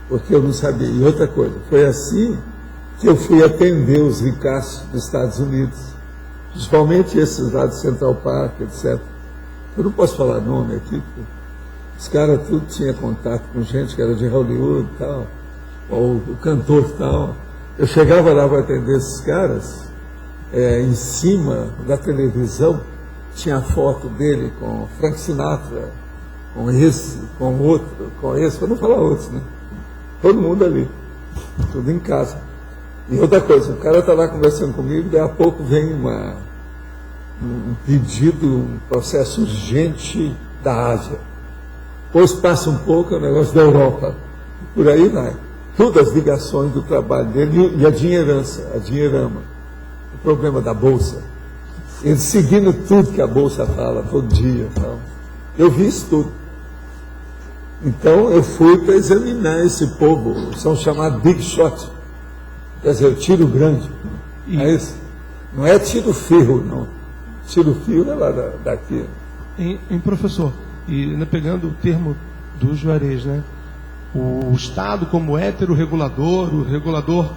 porque eu não sabia. E outra coisa, foi assim que eu fui atender os ricaços dos Estados Unidos, principalmente esses lá do Central Park, etc. Eu não posso falar nome aqui, porque os caras tudo tinham contato com gente que era de Hollywood e tal, ou o cantor e tal. Eu chegava lá para atender esses caras, em cima da televisão tinha a foto dele com Frank Sinatra, com esse, com outro, com esse, para não falar outros, né? Todo mundo ali, tudo em casa. E outra coisa, o cara está lá conversando comigo, daí a pouco vem um pedido, um processo urgente da Ásia. Depois passa um pouco, é o negócio da Europa. Por aí vai. Todas as ligações do trabalho dele e a dinheirama. O problema da Bolsa. Ele seguindo tudo que a Bolsa fala todo dia. Então, eu vi isso tudo. Então eu fui para examinar esse povo, são chamados big shot. Quer dizer, tiro grande. É isso. Não é tiro ferro, não. Tiro fio é lá daqui. Professor, e pegando o termo do Juarez, né? O Estado como hétero-regulador, o regulador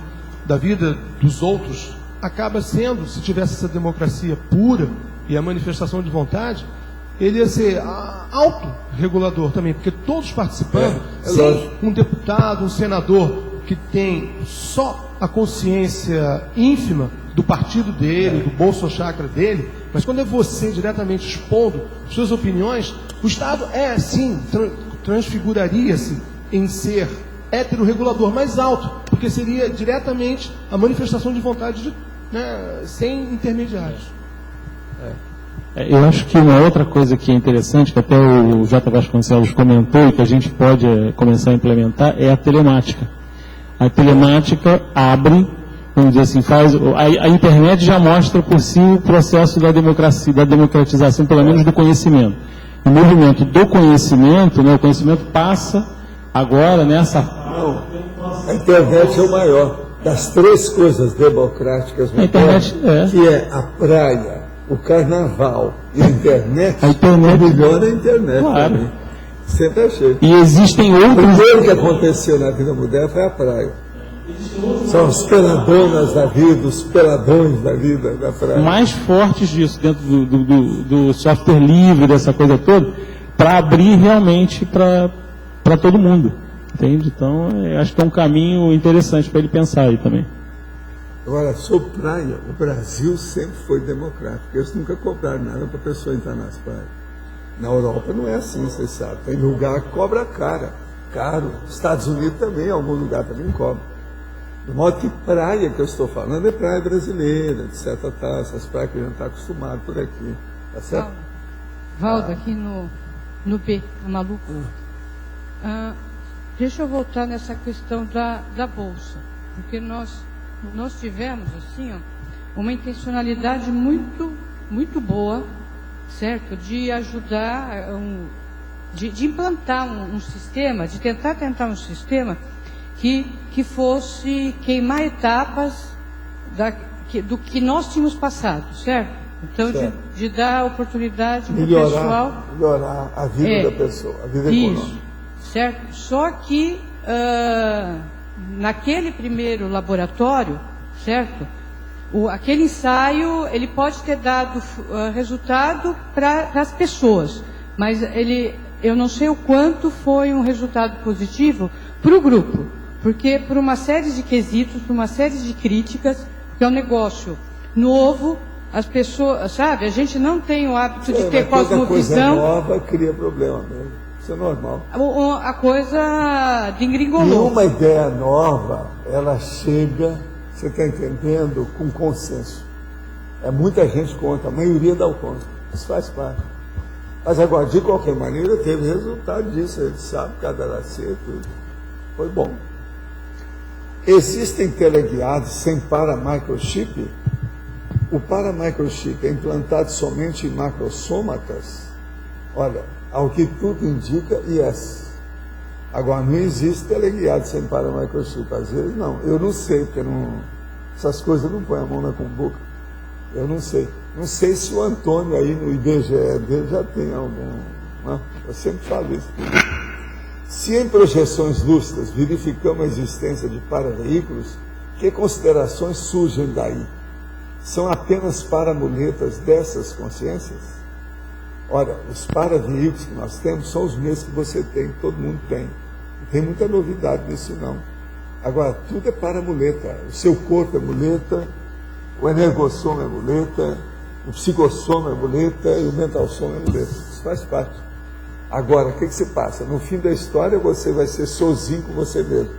da vida dos outros, acaba sendo, se tivesse essa democracia pura e a manifestação de vontade, ele ia ser autorregulador também, porque todos participando, sem um deputado, um senador que tem só a consciência ínfima do partido dele, do bolso chakra dele, mas quando é você diretamente expondo suas opiniões, o Estado sim, transfiguraria-se em ser hétero-regulador mais alto, porque seria diretamente a manifestação de vontade sem intermediários. Eu acho que uma outra coisa que é interessante, que até o J. Vasconcelos comentou e que a gente pode começar a implementar, é a telemática. A telemática abre, vamos dizer assim, a internet já mostra por si o processo da democracia, da democratização, pelo menos do conhecimento. O movimento do conhecimento, o conhecimento passa agora nessa... Não, a internet é o maior das três coisas democráticas, que é a praia, o carnaval e a internet. O melhor é a internet. Claro. Sempre achei. E existem outros... O primeiro que aconteceu na vida moderna foi a praia. São as peladonas da vida, os peladões da vida da praia. Mais fortes disso, dentro do software livre, dessa coisa toda, para abrir realmente para todo mundo. Entende? Então, acho que é um caminho interessante para ele pensar aí também. Agora, sobre praia, o Brasil sempre foi democrático. Eles nunca cobraram nada para a pessoa entrar nas praias. Na Europa não é assim, vocês sabem. Tem lugar que cobra caro. Estados Unidos também, em algum lugar também cobra. De modo que praia que eu estou falando é praia brasileira, etc. Essas praias que a gente está acostumado por aqui. Tá certo? Valdo, aqui no B, tá maluco? Deixa eu voltar nessa questão da Bolsa. Porque nós tivemos, assim, uma intencionalidade muito, muito boa, certo? De ajudar, de implantar um sistema, de tentar um sistema que fosse queimar etapas do que nós tínhamos passado, certo? Então, de dar oportunidade para o pessoal... Melhorar a vida da pessoa, a vida econômica. Certo? Só que, naquele primeiro laboratório, certo? Aquele ensaio, ele pode ter dado resultado para as pessoas, mas eu não sei o quanto foi um resultado positivo para o grupo, porque por uma série de quesitos, por uma série de críticas, que é um negócio novo, as pessoas, sabe, a gente não tem o hábito de ter cosmovisão. Coisa nova cria problema mesmo, isso é normal. A coisa de engringolou. E uma ideia nova, ela chega, você está entendendo, com consenso. Muita gente contra, a maioria dá o contra, isso faz parte. Mas agora, de qualquer maneira, teve resultado disso, a gente sabe, cada laceiro, tudo. Foi bom. Existem teleguiados sem paramicrochip? O paramicrochip é implantado somente em macrosômatas? Olha, ao que tudo indica, yes. Agora, não existe teleguiado sem paramicrochip. Às vezes, não. Eu não sei, porque essas coisas não põem a mão na cumbuca. Eu não sei. Não sei se o Antônio aí no IBGE dele já tem algum... Né? Eu sempre falo isso. Se em projeções lúcidas verificamos a existência de paraveículos, que considerações surgem daí? São apenas paramuletas dessas consciências? Ora, os paraveículos que nós temos são os mesmos que você tem, que todo mundo tem. Não tem muita novidade nisso, não. Agora, tudo é paramuleta. O seu corpo é muleta, o energossoma é muleta, o psicossoma é muleta e o mentalsoma é muleta. Isso faz parte. Agora, o que se passa? No fim da história, você vai ser sozinho com você mesmo.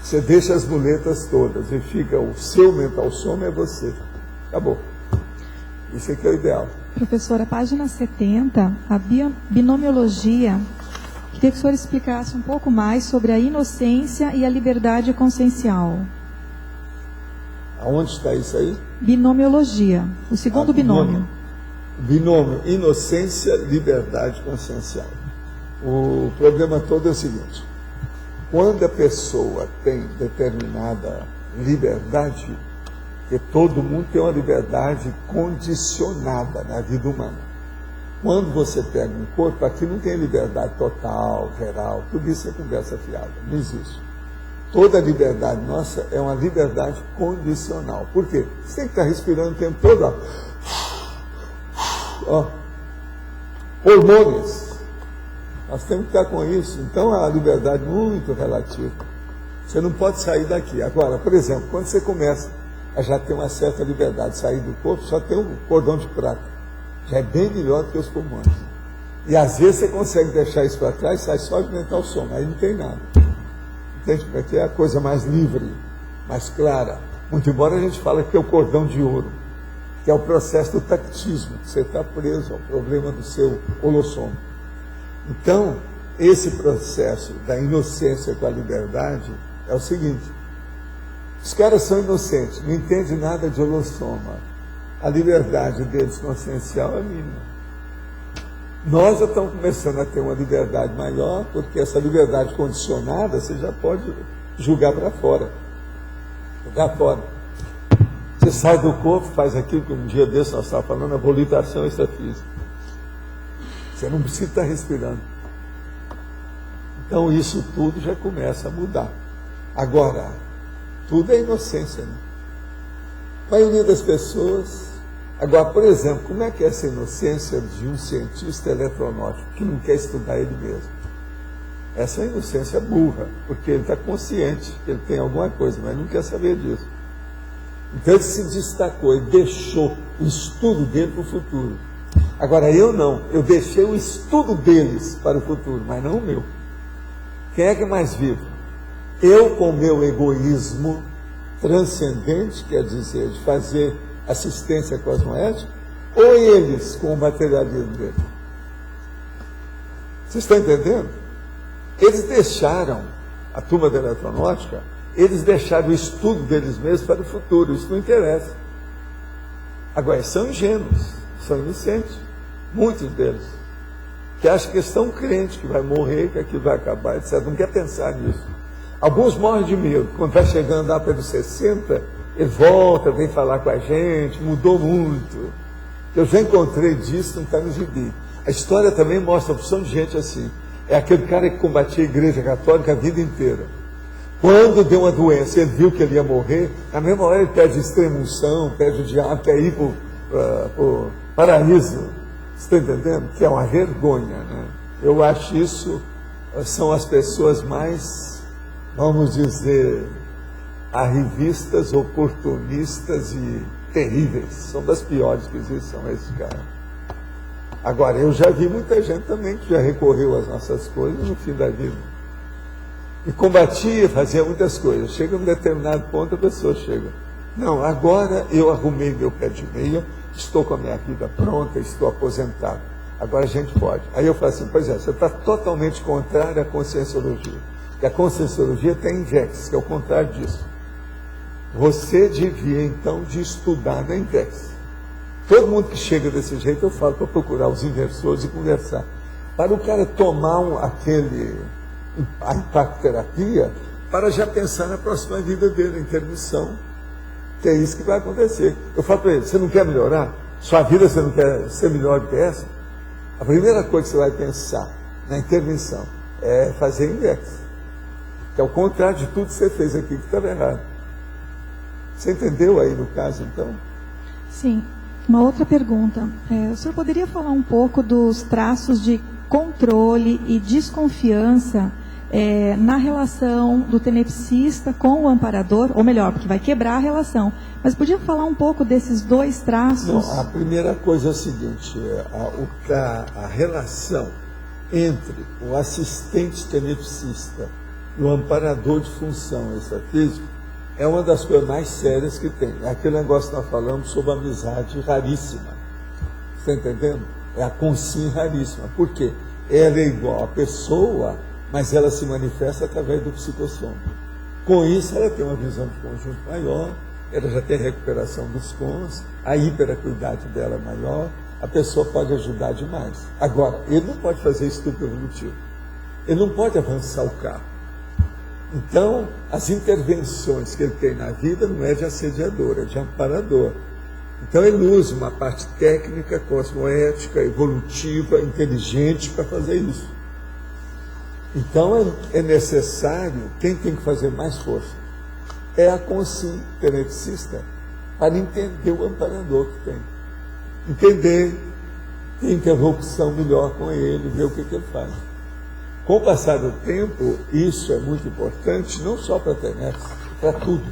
Você deixa as muletas todas e fica o seu mentalsoma é você. Acabou. Isso aqui é o ideal. Professora, página 70, a binomiologia. Queria que o senhor explicasse um pouco mais sobre a inocência e a liberdade consciencial. Aonde está isso aí? Binomiologia, o segundo binômio. Binômio, inocência, liberdade consciencial. O problema todo é o seguinte: quando a pessoa tem determinada liberdade, porque todo mundo tem uma liberdade condicionada na vida humana. Quando você pega um corpo, aqui não tem liberdade total, geral, tudo isso é conversa fiada, não existe. Toda a liberdade nossa é uma liberdade condicional. Por quê? Você tem que estar respirando o tempo todo, ó. Hormônios. Nós temos que estar com isso. Então é uma liberdade muito relativa. Você não pode sair daqui. Agora, por exemplo, quando você começa a já ter uma certa liberdade de sair do corpo, só tem um cordão de prata. Já é bem melhor do que os pulmões. E às vezes você consegue deixar isso para trás e sai só de mentalsoma. Aí não tem nada. Entende? Porque é a coisa mais livre, mais clara. Muito embora a gente fale que é o cordão de ouro, que é o processo do tactismo, que você está preso ao problema do seu holossoma. Então, esse processo da inocência com a liberdade é o seguinte: os caras são inocentes, não entendem nada de holossoma. A liberdade deles consciencial é mínima. Nós já estamos começando a ter uma liberdade maior, porque essa liberdade condicionada você já pode julgar para fora. Jogar fora. Você sai do corpo, faz aquilo que um dia desse nós estávamos falando, a volitação extrafísica. Você não precisa estar respirando. Então isso tudo já começa a mudar. Agora, tudo é inocência, né? A maioria das pessoas... Agora, por exemplo, como é que é essa inocência de um cientista eletronáutico que não quer estudar ele mesmo? Essa é uma inocência burra, porque ele está consciente que ele tem alguma coisa, mas não quer saber disso. Então ele se destacou, ele deixou o estudo dele para o futuro. Agora eu não, eu deixei o estudo deles para o futuro, mas não o meu. Quem é que é mais vivo? Eu com o meu egoísmo transcendente, quer dizer, de fazer assistência cosmoética, ou eles com o materialismo dele? Vocês estão entendendo? Eles deixaram, a turma da eletronáutica, eles deixaram o estudo deles mesmos para o futuro, isso não interessa. Agora, são ingênuos, são inocentes, muitos deles, que acham que estão crentes, que vai morrer, que aquilo vai acabar, etc. Não quer pensar nisso. Alguns morrem de medo, quando vai chegando lá pelos 60, ele volta, vem falar com a gente, mudou muito. Eu já encontrei disso, não está no gibi. A história também mostra a opção de gente assim. É aquele cara que combatia a igreja católica a vida inteira. Quando deu uma doença, ele viu que ele ia morrer, na mesma hora ele pede extrema-unção, pede o diabo, quer ir para o paraíso. Você está entendendo? Que é uma vergonha, né? Eu acho isso, são as pessoas mais, vamos dizer, arrivistas, oportunistas e terríveis. São das piores que existem, são esses caras. Agora, eu já vi muita gente também que já recorreu às nossas coisas no fim da vida. E combatia, fazia muitas coisas. Chega um determinado ponto, a pessoa chega. Não, agora eu arrumei meu pé de meia, estou com a minha vida pronta, estou aposentado. Agora a gente pode. Aí eu falo assim, pois é, você está totalmente contrário à conscienciologia. Porque a conscienciologia tem invex, que é o contrário disso. Você devia, então, de estudar na invex. Todo mundo que chega desse jeito, eu falo para procurar os inversores e conversar. Para o cara tomar aquele a impactoterapia, para já pensar na próxima vida dele, a intermissão, que é isso que vai acontecer. Eu falo para ele, você não quer melhorar? Sua vida você não quer ser melhor do que essa? A primeira coisa que você vai pensar na intervenção é fazer index, que é o contrário de tudo que você fez aqui que estava errado. Você entendeu aí no caso, então? Sim. Uma outra pergunta. O senhor poderia falar um pouco dos traços de controle e desconfiança na relação do tenepsista com o amparador? Ou melhor, porque vai quebrar a relação. Mas podia falar um pouco desses dois traços? Não, a primeira coisa é o seguinte, a relação entre o assistente tenepsista e o amparador de função extrafísica é uma das coisas mais sérias que tem. É aquele negócio que nós falamos sobre amizade raríssima. Está entendendo? É a consim raríssima. Por quê? Ela é igual à pessoa, mas ela se manifesta através do psicossoma. Com isso, ela tem uma visão de conjunto maior, ela já tem recuperação dos cons, a hiperacuidade dela é maior, a pessoa pode ajudar demais. Agora, ele não pode fazer estupro evolutivo. Ele não pode avançar o carro. Então, as intervenções que ele tem na vida não é de assediador, é de amparador. Então, ele usa uma parte técnica, cosmoética, evolutiva, inteligente para fazer isso. Então, é necessário, quem tem que fazer mais força é a consim tenepsista, para entender o amparador que tem. Entender, ter interrupção melhor com ele, ver o que ele faz. Com o passar do tempo, isso é muito importante, não só para a TENEPS, para tudo.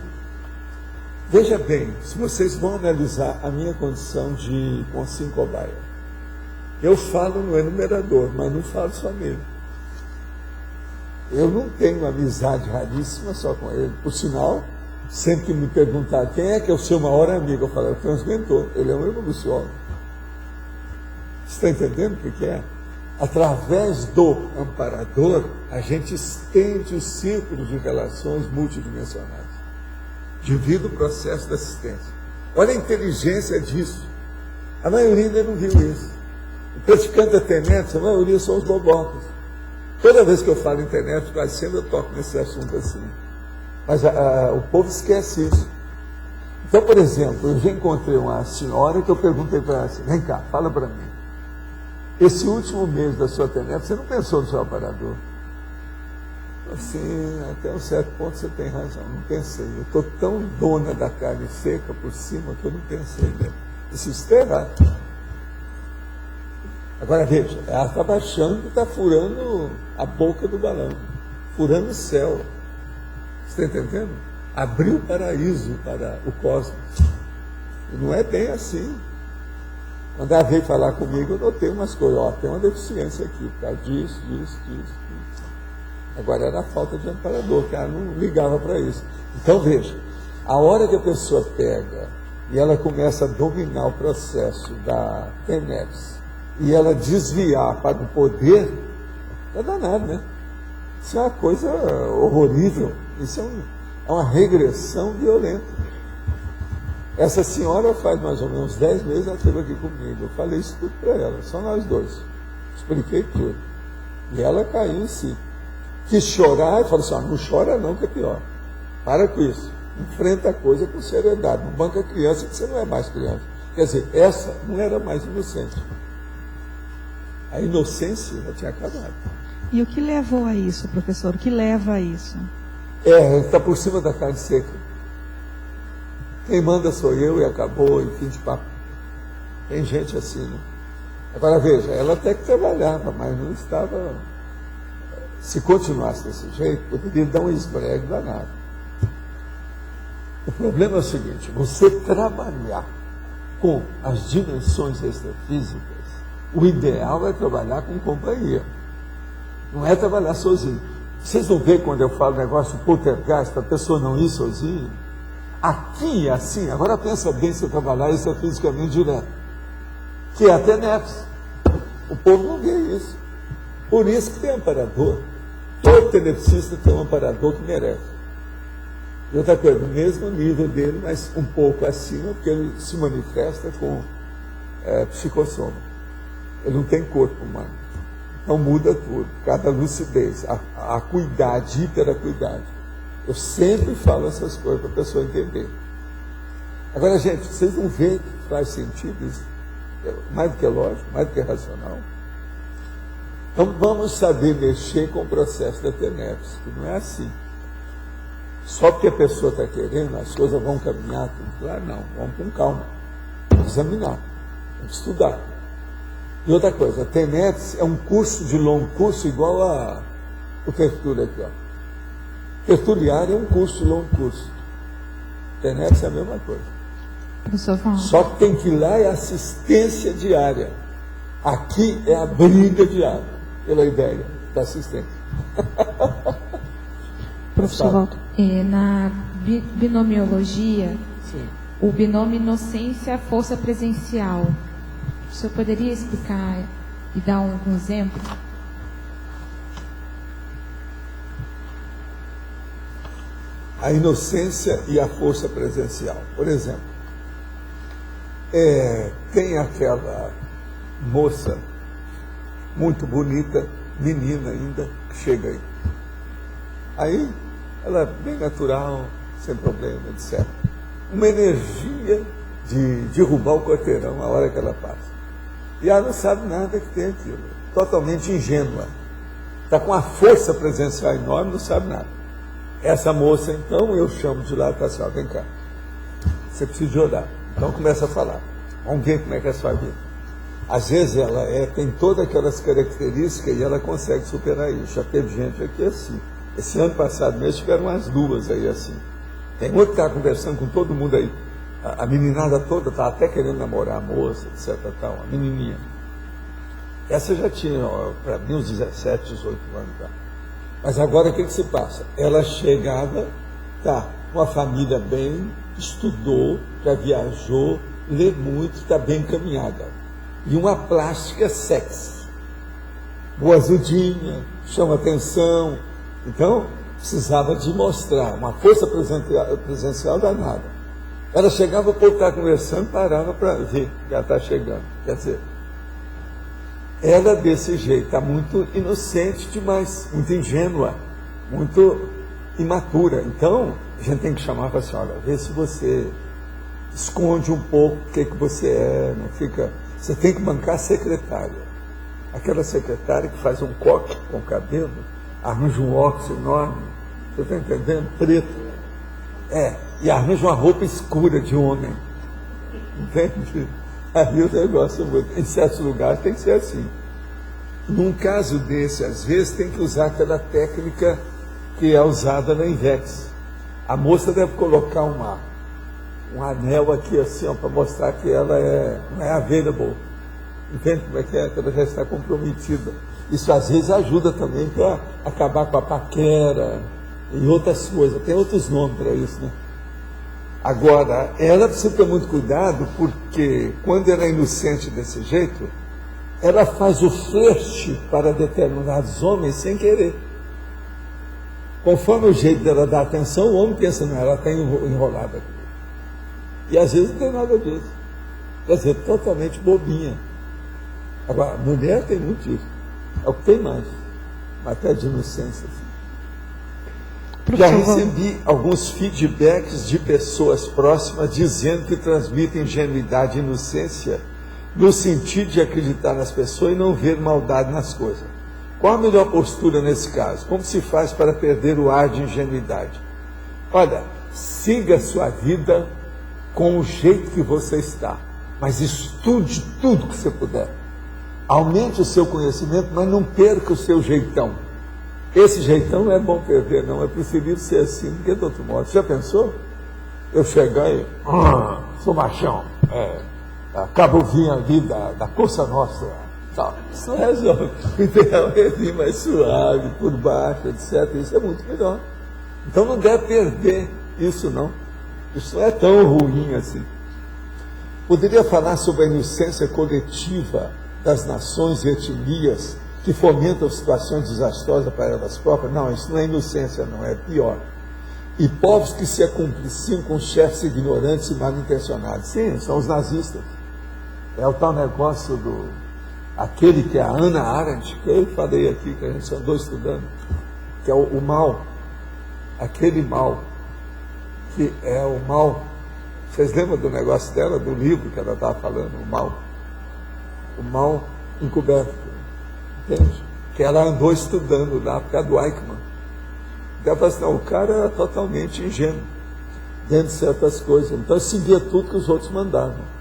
Veja bem, se vocês vão analisar a minha condição de consim cobaia, eu falo no enumerador, mas não falo só nele. Eu não tenho amizade raríssima só com ele. Por sinal, sempre que me perguntar quem é que é o seu maior amigo, eu falo, é o transmentor, ele é um evoluciólogo. Você está entendendo o que é? Através do amparador, a gente estende o círculo de relações multidimensionais. Devido ao processo da assistência. Olha a inteligência disso. A maioria ainda não viu isso. O praticante da TENEPS, a maioria são os bobocas. Toda vez que eu falo em TENEPS, quase sempre eu toco nesse assunto assim. Mas o povo esquece isso. Então, por exemplo, eu já encontrei uma senhora que eu perguntei para ela assim, vem cá, fala para mim. Esse último mês da sua TENEPS, você não pensou no seu amparador? Assim, até um certo ponto você tem razão, não pensei. Eu estou tão dona da carne seca por cima que eu não pensei nele. Isso está errado. Agora veja, ela está baixando e está furando a boca do balão, furando o céu. Você está entendendo? Abriu o paraíso para o cosmos. E não é bem assim. Quando ela veio falar comigo, eu notei umas coisas. Ó, tem uma deficiência aqui, por causa disso. Agora era a falta de amparador, que ela não ligava para isso. Então veja, a hora que a pessoa pega e ela começa a dominar o processo da TENEPS e ela desviar para o poder, é danado, né? Isso é uma coisa horrorível. Isso é uma regressão violenta. Essa senhora faz mais ou menos 10 meses, ela esteve aqui comigo. Eu falei isso tudo para ela, só nós dois. Expliquei tudo. E ela caiu em si. Quis chorar, eu falei assim, não chora não, que é pior. Para com isso. Enfrenta a coisa com seriedade. Não banca criança, que você não é mais criança. Quer dizer, essa não era mais inocente. A inocência já tinha acabado. E o que levou a isso, professor? O que leva a isso? Está por cima da carne seca. Quem manda sou eu e acabou, e fim de papo. Tem gente assim, né? Agora veja, ela até que trabalhava, mas não estava... Se continuasse desse jeito, poderia dar um esbrego danado. O problema é o seguinte, você trabalhar com as dimensões extrafísicas, o ideal é trabalhar com companhia. Não é trabalhar sozinho. Vocês não veem quando eu falo negócio poltergeist, a pessoa não ir sozinha? Aqui é assim, agora pensa bem se eu trabalhar extrafisicamente direto. Que é a TENEPS. O povo não vê isso. Por isso que tem amparador. Todo tenepsista tem um amparador que merece. E outra coisa, no mesmo nível dele, mas um pouco acima, porque ele se manifesta com psicossoma. Ele não tem corpo humano. Então muda tudo, cada lucidez, a acuidade, hiperacuidade. Eu sempre falo essas coisas para a pessoa entender. Agora, gente, vocês não veem que faz sentido isso? Mais do que lógico, mais do que racional. Então vamos saber mexer com o processo da TENEPS, que não é assim. Só porque a pessoa está querendo, as coisas vão caminhar, tudo lá, não, vamos com calma. Vamos examinar, vamos estudar. E outra coisa, a TENEPS é um curso de longo curso igual o Tertúlio aqui, ó. Tertuliário é um curso de longo curso. TENEPS é a mesma coisa. Só que tem que ir lá é assistência diária. Aqui é a briga diária, pela ideia da assistência. Professor Walter, na binomiologia, sim, o binômio inocência-força presencial, o senhor poderia explicar e dar um exemplo? A inocência e a força presencial. Por exemplo, tem aquela moça muito bonita, menina ainda, que chega aí. Aí, ela é bem natural, sem problema, etc. Uma energia de derrubar o quarteirão a hora que ela passa. E ela não sabe nada que tem aquilo. Totalmente ingênua. Está com uma força presencial enorme, não sabe nada. Essa moça, então, eu chamo de lá e falo assim, ó, vem cá. Você precisa de orar. Então começa a falar. Vamos ver como é que é a sua vida. Às vezes ela tem todas aquelas características e ela consegue superar isso. Já teve gente aqui assim. Esse ano passado mesmo tiveram umas duas aí assim. Tem outro que está conversando com todo mundo aí. A meninada toda está até querendo namorar a moça, etc. Tal, a menininha. Essa já tinha, para mim, uns 17, 18 anos. Tá? Mas agora o que se passa? Ela chegava, tá, uma família bem, estudou, já viajou, lê muito, está bem encaminhada. E uma plástica sexy. Boazudinha, chama atenção. Então, precisava de mostrar uma força presencial danada. Ela chegava, o povo estava conversando, parava para ver que ela está chegando. Quer dizer, ela desse jeito está muito inocente demais, muito ingênua, muito imatura. Então, a gente tem que chamar para a senhora, vê se você esconde um pouco o que você é, não fica. Você tem que bancar a secretária. Aquela secretária que faz um coque com o cabelo, arranja um óculos enorme, você está entendendo? Preto. E arranja uma roupa escura de homem. Entende? Aí o negócio muda. Em certos lugares tem que ser assim. Num caso desse, às vezes, tem que usar aquela técnica que é usada na Invex. A moça deve colocar um anel aqui assim, para mostrar que ela não é available. Entende como é que é? Que ela já está comprometida. Isso às vezes ajuda também para acabar com a paquera e outras coisas. Tem outros nomes para isso, né? Agora, ela precisa ter muito cuidado, porque quando ela é inocente desse jeito, ela faz o flerte para determinados homens sem querer. Conforme o jeito dela dar atenção, o homem pensa, não, ela está enrolada aqui. E às vezes não tem nada disso. Quer dizer, totalmente bobinha. Agora, a mulher tem muito disso. É o que tem mais. Até de inocência. Já recebi alguns feedbacks de pessoas próximas dizendo que transmitem ingenuidade e inocência no sentido de acreditar nas pessoas e não ver maldade nas coisas. Qual a melhor postura nesse caso? Como se faz para perder o ar de ingenuidade? Olha, siga a sua vida com o jeito que você está, mas estude tudo que você puder. Aumente o seu conhecimento, mas não perca o seu jeitão. Esse jeitão não é bom perder, não. É preferível ser assim do que de outro modo. Você já pensou? Eu chegar e... sou machão. Acabo vindo ali da Coça Nostra. Tá. Isso não resolve. O ideal é vir mais suave, por baixo, etc. Isso é muito melhor. Então não deve perder isso, não. Isso não é tão ruim assim. Poderia falar sobre a inocência coletiva das nações e etnias que fomentam situações desastrosas para elas próprias? Não, isso não é inocência, não, é pior. E povos que se acompliciam com chefes ignorantes e mal intencionados. Sim, são os nazistas. É o tal negócio aquele que é a Hannah Arendt, que eu falei aqui, que a gente andou estudando, que é o mal, aquele mal, que é o mal. Vocês lembram do negócio dela, do livro que ela estava falando, o mal encoberto, entende? Que ela andou estudando lá por causa do Eichmann. Ela falou assim, não, o cara era totalmente ingênuo dentro de certas coisas, então seguia tudo que os outros mandavam.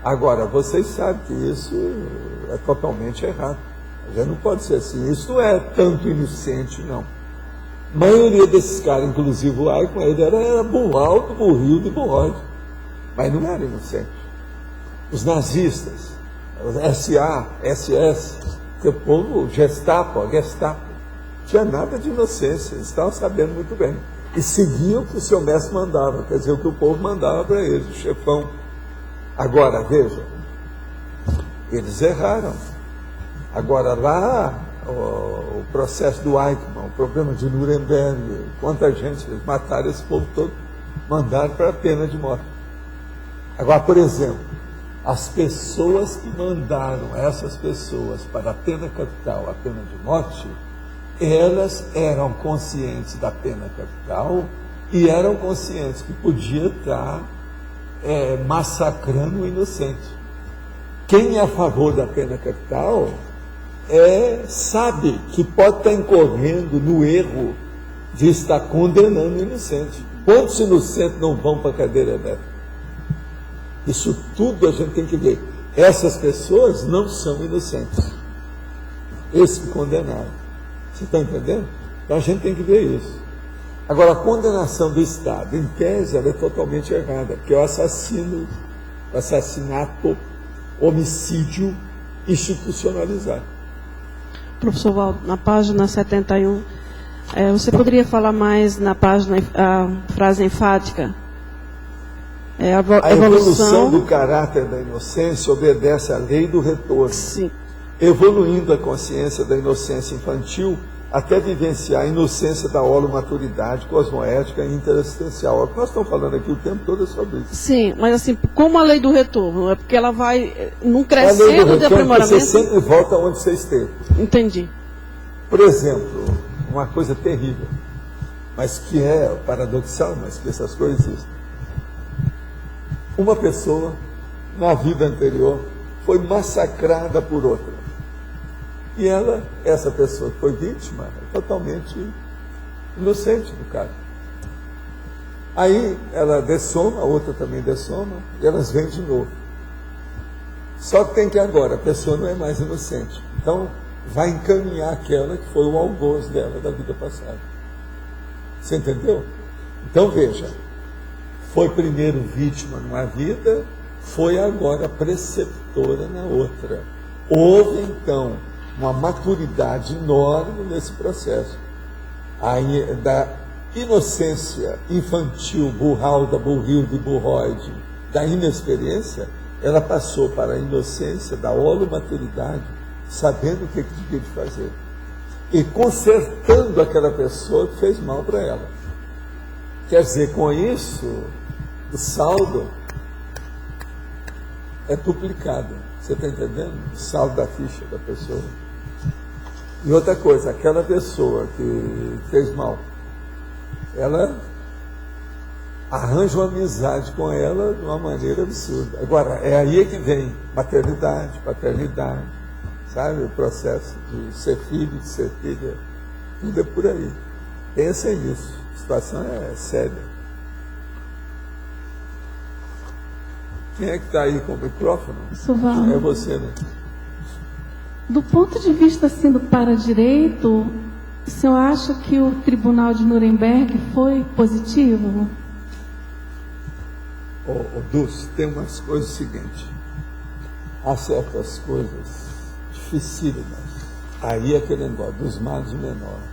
Agora, vocês sabem que isso é totalmente errado. Já não pode ser assim. Isso não é tanto inocente, não. A maioria desses caras, inclusive o Eichmann, ele era burraldo, burrildo e burroide. Mas não era inocente. Os nazistas, os SA, SS, que o povo, Gestapo, tinha nada de inocência, eles estavam sabendo muito bem. E seguiam o que o seu mestre mandava, quer dizer, o que o povo mandava para eles, o chefão. Agora, veja, eles erraram. Agora, lá, o processo do Eichmann, o problema de Nuremberg, quanta gente, eles mataram esse povo todo, mandaram para a pena de morte. Agora, por exemplo, as pessoas que mandaram essas pessoas para a pena capital, a pena de morte, elas eram conscientes da pena capital e eram conscientes que podia estar massacrando o inocente. Quem é a favor da pena capital sabe que pode estar incorrendo no erro de estar condenando o inocente. Quantos inocentes não vão para a cadeira elétrica? Isso tudo a gente tem que ver. Essas pessoas não são inocentes. Esses que condenaram. Você está entendendo? Então a gente tem que ver isso. Agora, a condenação do Estado, em tese, ela é totalmente errada, porque é o assassinato, homicídio institucionalizado. Professor Valdo, na página 71, você poderia falar mais na página, a frase enfática? A evolução do caráter da inocência obedece à lei do retorno. Sim. Evoluindo a consciência da inocência infantil até vivenciar a inocência da holomaturidade cosmoética e interassistencial. É o que nós estamos falando aqui o tempo todo sobre isso. Sim, mas assim, como a lei do retorno? É porque ela vai num crescendo de aprimoramento. Você sempre volta onde você esteve. Entendi. Por exemplo, uma coisa terrível, mas que é paradoxal, mas que essas coisas existem. Uma pessoa, na vida anterior, foi massacrada por outra. E essa pessoa que foi vítima, é totalmente inocente do cara. Aí ela dessoma, a outra também dessoma, e elas vêm de novo. Só que tem que agora, a pessoa não é mais inocente. Então, vai encaminhar aquela que foi o algoz dela da vida passada. Você entendeu? Então, veja, foi primeiro vítima numa vida, foi agora preceptora na outra. Houve, então, uma maturidade enorme nesse processo. Da inocência infantil, burralda, burrilda e burroide, da inexperiência, ela passou para a inocência da holomaturidade, sabendo o que devia de fazer. E consertando aquela pessoa que fez mal para ela. Quer dizer, com isso, o saldo é duplicado. Você está entendendo? O saldo da ficha da pessoa. E outra coisa, aquela pessoa que fez mal, ela arranja uma amizade com ela de uma maneira absurda. Agora, é aí que vem maternidade, paternidade, sabe? O processo de ser filho, de ser filha, tudo é por aí. Pensem nisso, a situação é séria. Quem é que está aí com o microfone? Suval. É você, né? Do ponto de vista assim, do para-direito, o senhor acha que o Tribunal de Nuremberg foi positivo? Dulce, tem umas coisas seguintes. Há certas coisas dificílimas. Aí é aquele negócio dos males menores.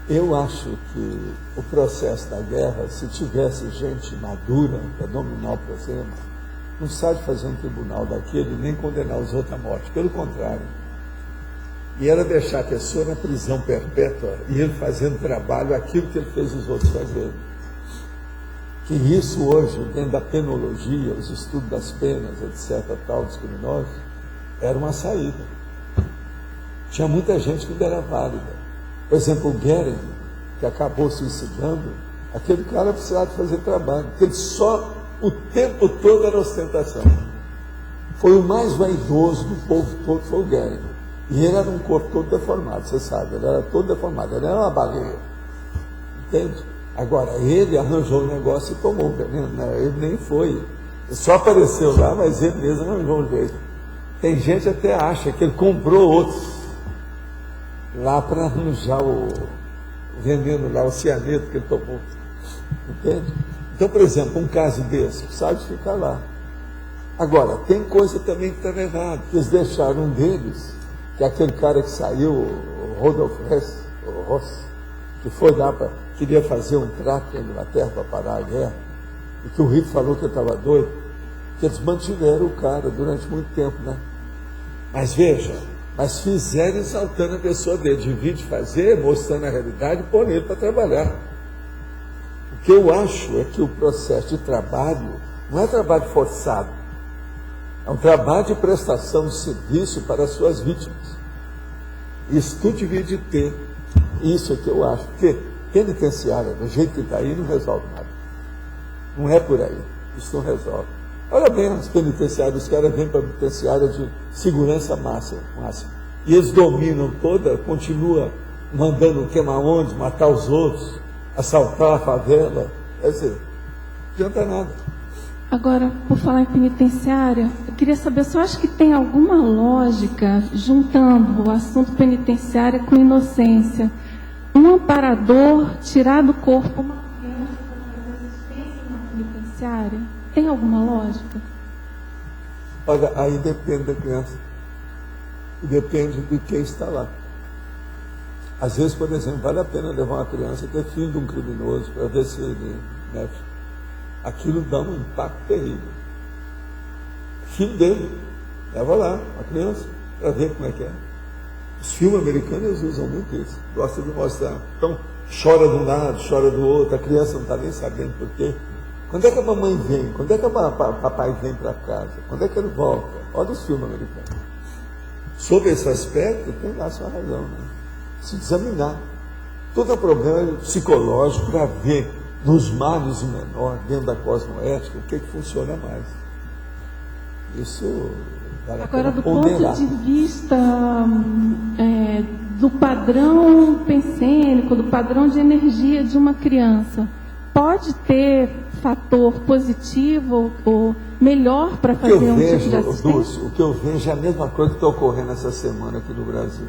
Eu acho que o processo da guerra, se tivesse gente madura para dominar o problema, não sabe fazer um tribunal daquele, nem condenar os outros à morte. Pelo contrário. E era deixar a pessoa na prisão perpétua e ele fazendo trabalho aquilo que ele fez os outros fazerem. Que isso hoje, dentro da penologia, os estudos das penas, etc., tal, dos criminosos, era uma saída. Tinha muita gente que não era válida. Por exemplo, o Goering, que acabou suicidando, aquele cara precisava de fazer trabalho, porque ele só o tempo todo era ostentação. Foi o mais vaidoso do povo todo, foi o Goering. E ele era um corpo todo deformado, você sabe, ele era todo deformado, ele era uma baleia. Entende? Agora, ele arranjou o negócio e tomou o veneno, né? Ele nem foi. Ele só apareceu lá, mas ele mesmo arranjou um jeito. Tem gente até acha que ele comprou outros lá para arranjar o veneno lá, o cianeto que ele tomou. Entende? Então, por exemplo, um caso desse, sabe ficar lá. Agora, tem coisa também que estava errada, que eles deixaram um deles, que é aquele cara que saiu, o Rodolf Ross, que foi lá queria fazer um trato na Inglaterra para parar a guerra, e que o Hitler falou que eu estava doido, que eles mantiveram o cara durante muito tempo, né? Mas veja, mas fizeram exaltando a pessoa dele, de vir de fazer, mostrando a realidade e pôr ele para trabalhar. O que eu acho é que o processo de trabalho não é trabalho forçado, é um trabalho de prestação de serviço para as suas vítimas. Isso tu devia de ter. Isso é que eu acho. Porque penitenciária, do jeito que está aí, não resolve nada. Não é por aí. Isso não resolve. Olha bem, as penitenciárias, os caras vêm para a penitenciária de segurança máxima. E eles dominam toda, continuam mandando queimar onde, matar os outros, assaltar a favela. Quer dizer, não adianta nada. Agora, por falar em penitenciária, eu queria saber, você acha que tem alguma lógica juntando o assunto penitenciária com inocência? Um amparador tirar do corpo uma criança para fazer assistência na penitenciária? Tem alguma lógica? Olha, aí depende da criança. E depende de quem está lá. Às vezes, por exemplo, vale a pena levar uma criança que é filho de um criminoso para ver se ele mexe. Aquilo dá um impacto terrível. Filho dele, leva lá, a criança, para ver como é que é. Os filmes americanos usam muito isso, gostam de mostrar. Então, chora de um lado, chora do outro, a criança não está nem sabendo por quê. Quando é que a mamãe vem? Quando é que o papai vem para casa? Quando é que ele volta? Olha os filmes americanos. Sobre esse aspecto, tem lá a sua razão, né? Se examinar. Todo o problema psicológico para ver nos males o menor, dentro da cosmoética, o que funciona mais. Isso vale a pena Agora, do ponderar. ponto de vista do padrão pensênico, do padrão de energia de uma criança, pode ter fator positivo ou melhor para fazer um tipo de assistência? Dulce, o que eu vejo é a mesma coisa que está ocorrendo essa semana aqui no Brasil.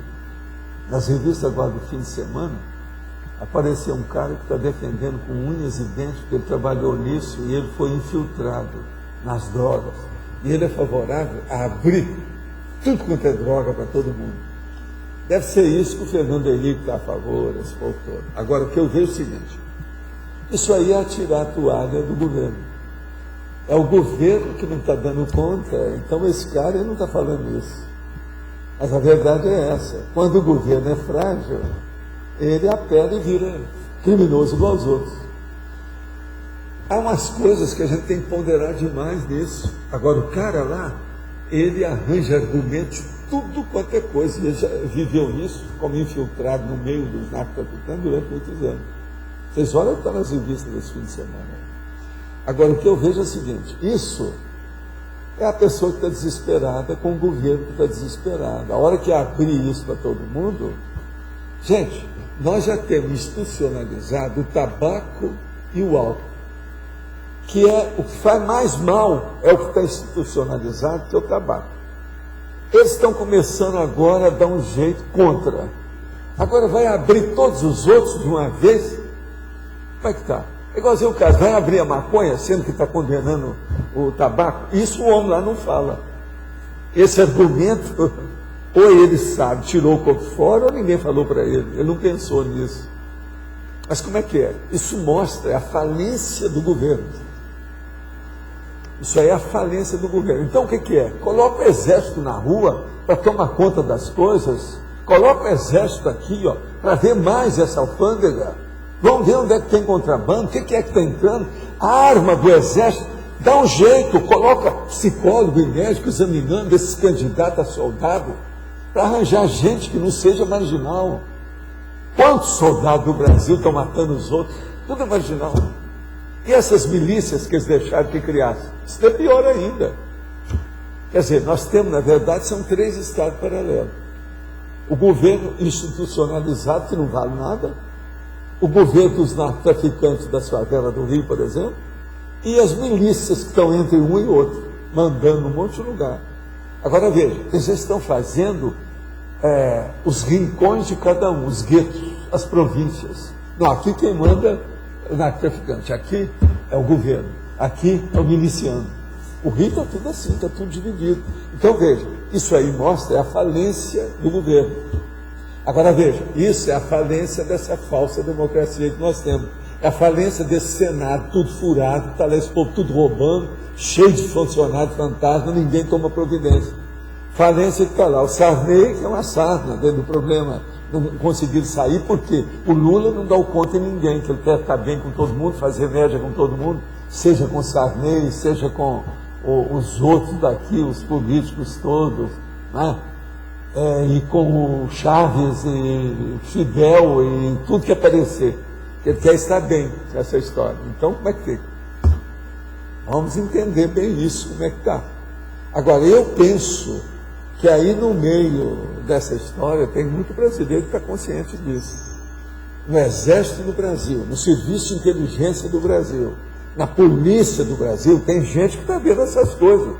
Nas revistas agora do fim de semana, apareceu um cara que está defendendo com unhas e dentes, porque ele trabalhou nisso e ele foi infiltrado nas drogas. E ele é favorável a abrir tudo quanto é droga para todo mundo. Deve ser isso que o Fernando Henrique está a favor, esse povo todo. Agora, o que eu vejo é o seguinte, isso aí é atirar a toalha do governo. É o governo que não está dando conta, então esse cara ele não está falando isso. Mas a verdade é essa, quando o governo é frágil, ele apela e vira criminoso igual aos outros. Há umas coisas que a gente tem que ponderar demais nisso. Agora, o cara lá, ele arranja argumentos, tudo quanto é coisa. Ele já viveu isso como infiltrado no meio dos narcotraficantes durante muitos anos. Vocês olham o que está nas revistas desse fim de semana. Agora, o que eu vejo é o seguinte, isso é a pessoa que está desesperada com o governo que está desesperado. A hora que abrir isso para todo mundo, gente, nós já temos institucionalizado o tabaco e o álcool, que é o que faz mais mal, é o que está institucionalizado, que é o tabaco. Eles estão começando agora a dar um jeito contra. Agora vai abrir todos os outros de uma vez? Como é que está? É igualzinho o caso, vai abrir a maconha, sendo que está condenando o tabaco? Isso o homem lá não fala. Esse argumento, ou ele sabe, tirou o corpo fora, ou ninguém falou para ele. Ele não pensou nisso. Mas como é que é? Isso mostra a falência do governo. Isso aí é a falência do governo. Então o que é? Coloca o exército na rua para tomar conta das coisas. Coloca o exército aqui, ó, para ver mais essa alfândega. Vamos ver onde é que tem contrabando, o que é que está entrando. A arma do exército Dá um jeito, coloca psicólogo e médico examinando esses candidatos a soldado para arranjar gente que não seja marginal. Quantos soldados do Brasil estão matando os outros? Tudo é marginal. E essas milícias que eles deixaram que criassem? Isso é pior ainda. Quer dizer, nós temos, na verdade, são 3 estados paralelos. O governo institucionalizado, que não vale nada, o governo dos narcotraficantes das favelas do Rio, por exemplo, e as milícias que estão entre um e outro, mandando um monte de lugar. Agora veja, eles estão fazendo os rincões de cada um, os guetos, as províncias. Não, aqui quem manda é o narcotraficante, aqui é o governo, aqui é o miliciano. O Rio está tudo assim, está tudo dividido. Então veja, isso aí mostra a falência do governo. Agora veja, isso é a falência dessa falsa democracia que nós temos. É a falência desse Senado, tudo furado, está lá esse povo tudo roubando, cheio de funcionários fantasma, ninguém toma providência. Falência que está lá, o Sarney, que é uma sarna dentro do problema, não conseguiram sair, porque o Lula não dá o conta em ninguém, que ele quer estar bem com todo mundo, fazer média com todo mundo, seja com o Sarney, seja com os outros daqui, os políticos todos, né? E com o Chaves e Fidel e tudo que aparecer. Ele quer estar bem com essa história. Então, como é que fica? Vamos entender bem isso, como é que está. Agora, eu penso que aí no meio dessa história tem muito brasileiro que está consciente disso. No Exército do Brasil, no Serviço de Inteligência do Brasil, na Polícia do Brasil, tem gente que está vendo essas coisas.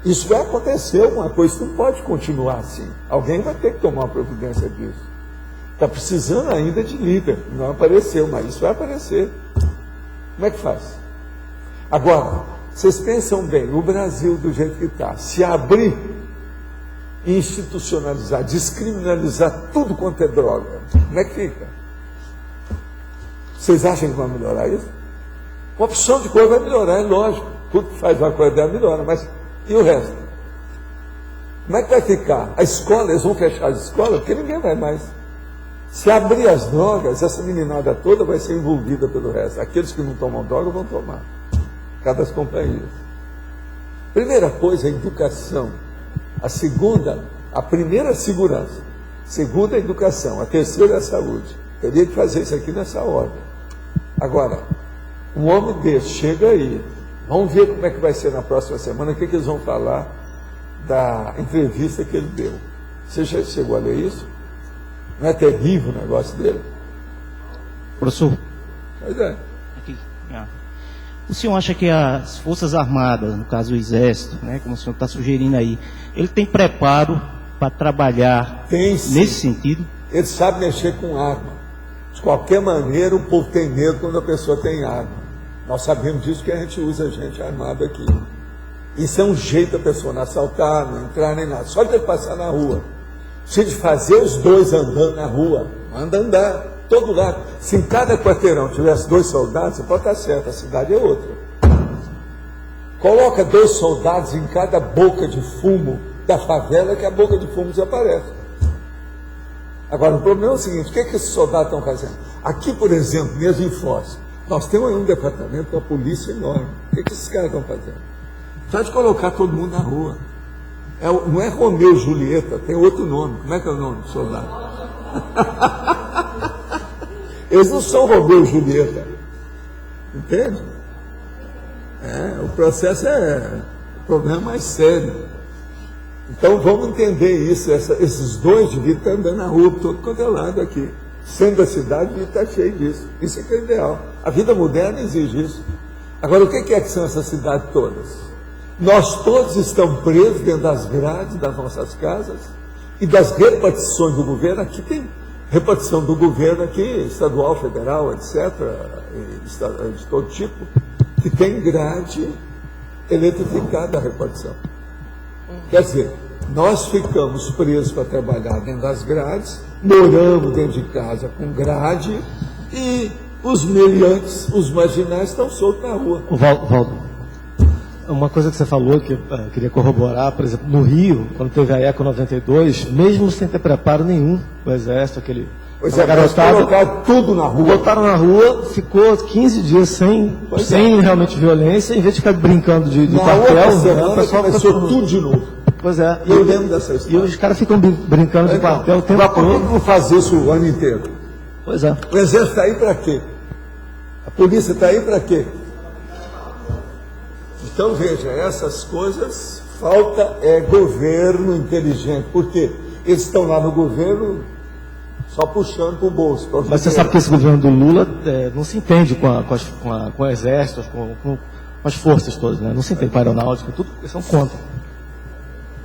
Isso vai acontecer, uma coisa não pode continuar assim. Alguém vai ter que tomar uma providência disso. Está precisando ainda de líder, não apareceu, mas isso vai aparecer. Como é que faz? Agora, vocês pensam bem, o Brasil do jeito que está, se abrir, institucionalizar, descriminalizar tudo quanto é droga, como é que fica? Vocês acham que vai melhorar isso? Uma opção de coisa vai melhorar, é lógico. Tudo que faz uma coisa dela melhora, mas e o resto? Como é que vai ficar? A escola, eles vão fechar as escolas, porque ninguém vai mais. Se abrir as drogas, essa meninada toda vai ser envolvida pelo resto. Aqueles que não tomam droga vão tomar. Cada das companhias. Primeira coisa, a educação. A primeira é a segurança. Segunda, a educação. A terceira é a saúde. Teria que fazer isso aqui nessa ordem. Agora, um homem desse chega aí. Vamos ver como é que vai ser na próxima semana, o que eles vão falar da entrevista que ele deu. Você já chegou a ler isso? Não é terrível o negócio dele? Professor. Pois é. Aqui. O senhor acha que as Forças Armadas, no caso o Exército, né, como o senhor está sugerindo aí, ele tem preparo para trabalhar nesse sentido? Ele sabe mexer com arma. De qualquer maneira, o povo tem medo quando a pessoa tem arma. Nós sabemos disso que a gente usa gente armada aqui. Isso é um jeito da pessoa não assaltar, não entrar nem nada. Só de passar na rua. Se de fazer os dois andando na rua, manda andar, todo lado. Se em cada quarteirão tivesse 2 soldados, você pode estar certo, a cidade é outra. Coloca 2 soldados em cada boca de fumo da favela, que a boca de fumo desaparece. Agora, o problema é o seguinte, o que esses soldados estão fazendo? Aqui, por exemplo, mesmo em Foz, nós temos aí um departamento com a polícia enorme. O que esses caras estão fazendo? Só de colocar todo mundo na rua. Não é Romeu e Julieta, tem outro nome. Como é que é o nome do soldado? Eles não são Romeu e Julieta. Entende? O processo o problema mais sério. Então vamos entender isso. Esses 2 deviam estar andando na rua, todo quanto é lado aqui. Sendo a cidade, devia estar cheio disso. Isso é que é ideal. A vida moderna exige isso. Agora, o que é que são essas cidades todas? Nós todos estamos presos dentro das grades das nossas casas e das repartições do governo. Aqui tem repartição do governo aqui, estadual, federal, etc., de todo tipo, que tem grade eletrificada a repartição. Quer dizer, nós ficamos presos para trabalhar dentro das grades, moramos dentro de casa com grade e os meliantes, os marginais estão soltos na rua. Valdo, Uma coisa que você falou que eu queria corroborar, por exemplo, no Rio, quando teve a ECO 92, mesmo sem ter preparo nenhum, o Exército, Pois é, colocaram tudo na rua. Botaram na rua, ficou 15 dias sem realmente violência, em vez de ficar brincando de quartel, o pessoal começou tudo de novo. Pois é. Eu lembro dessa história. E os caras ficam brincando de quartel o tempo todo. Por que não faz isso o ano inteiro? Pois é. O Exército está aí para quê? A polícia está aí para quê? Então, veja, essas coisas, falta governo inteligente. Por quê? Eles estão lá no governo só puxando para o bolso. Mas você sabe que esse governo do Lula não se entende com o Exército, com as forças todas, né? Não se entende com a aeronáutica, tudo, eles são contra.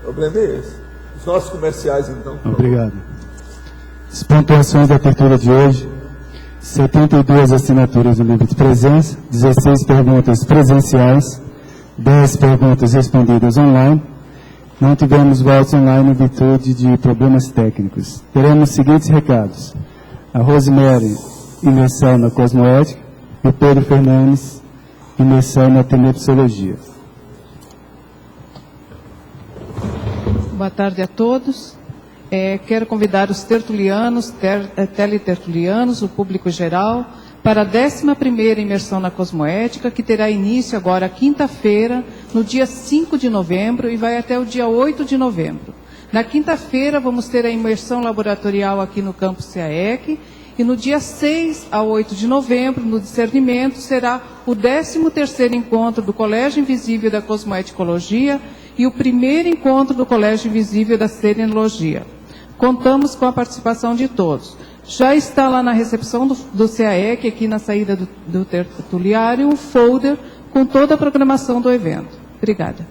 O problema é esse. Os nossos comerciais, então. Obrigado. As pontuações da abertura de hoje: 72 assinaturas no livro de presença, 16 perguntas presenciais, 10 perguntas respondidas online. Não tivemos votos online em virtude de problemas técnicos. Teremos os seguintes recados: a Rosemary, imersão na cosmoética, e o Pedro Fernandes, imersão na tenepsologia. Boa tarde a todos. Quero convidar os tertulianos, teletertulianos, o público geral, para a 11ª imersão na cosmoética, que terá início agora quinta-feira, no dia 5 de novembro, e vai até o dia 8 de novembro. Na quinta-feira vamos ter a imersão laboratorial aqui no campus CAEC, e no dia 6 a 8 de novembro, no discernimento, será o 13º encontro do Colégio Invisível da Cosmoeticologia e o primeiro encontro do Colégio Invisível da Serenologia. Contamos com a participação de todos. Já está lá na recepção do CAEC, aqui na saída do tertuliário, um folder com toda a programação do evento. Obrigada.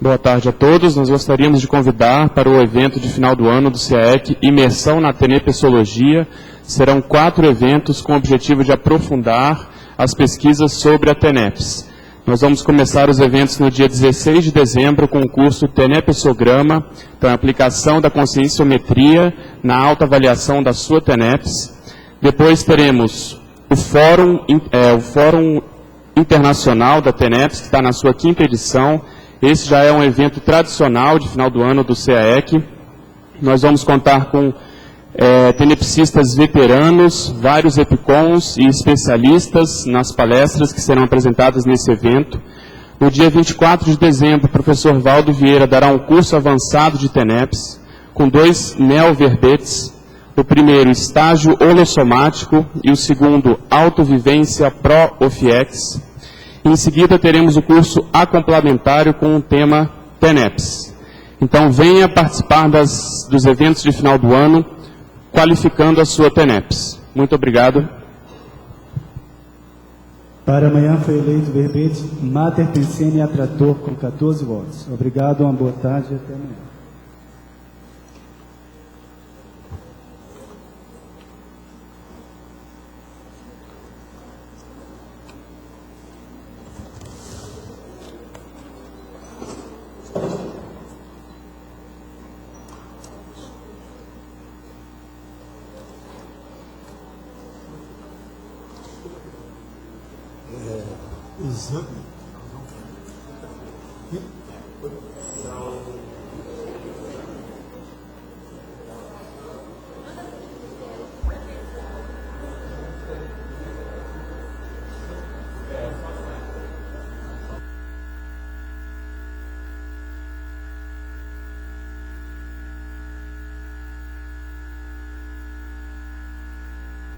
Boa tarde a todos. Nós gostaríamos de convidar para o evento de final do ano do CAEC, Imersão na Tenepsologia. Serão 4 eventos com o objetivo de aprofundar as pesquisas sobre a TENEPS. Nós vamos começar os eventos no dia 16 de dezembro com o curso TENEPSograma, então a aplicação da conscienciometria na autoavaliação da sua TENEPS. Depois teremos o Fórum Internacional da TENEPS, que está na sua 5ª edição. Esse já é um evento tradicional de final do ano do CAEC. Nós vamos contar com tenepsistas veteranos, vários EPICONs e especialistas nas palestras que serão apresentadas nesse evento. No dia 24 de dezembro, o professor Valdo Vieira dará um curso avançado de TENEPS, com 2 neoverbetes. O primeiro, estágio holossomático, e o segundo, autovivência pró-OFIEX. Em seguida, teremos o curso acomplementário com o tema TENEPS. Então, venha participar dos eventos de final do ano, qualificando a sua TENEPS. Muito obrigado. Para amanhã foi eleito o verbete Mater Pensene Atrator com 14 votos. Obrigado, uma boa tarde e até amanhã. Exame.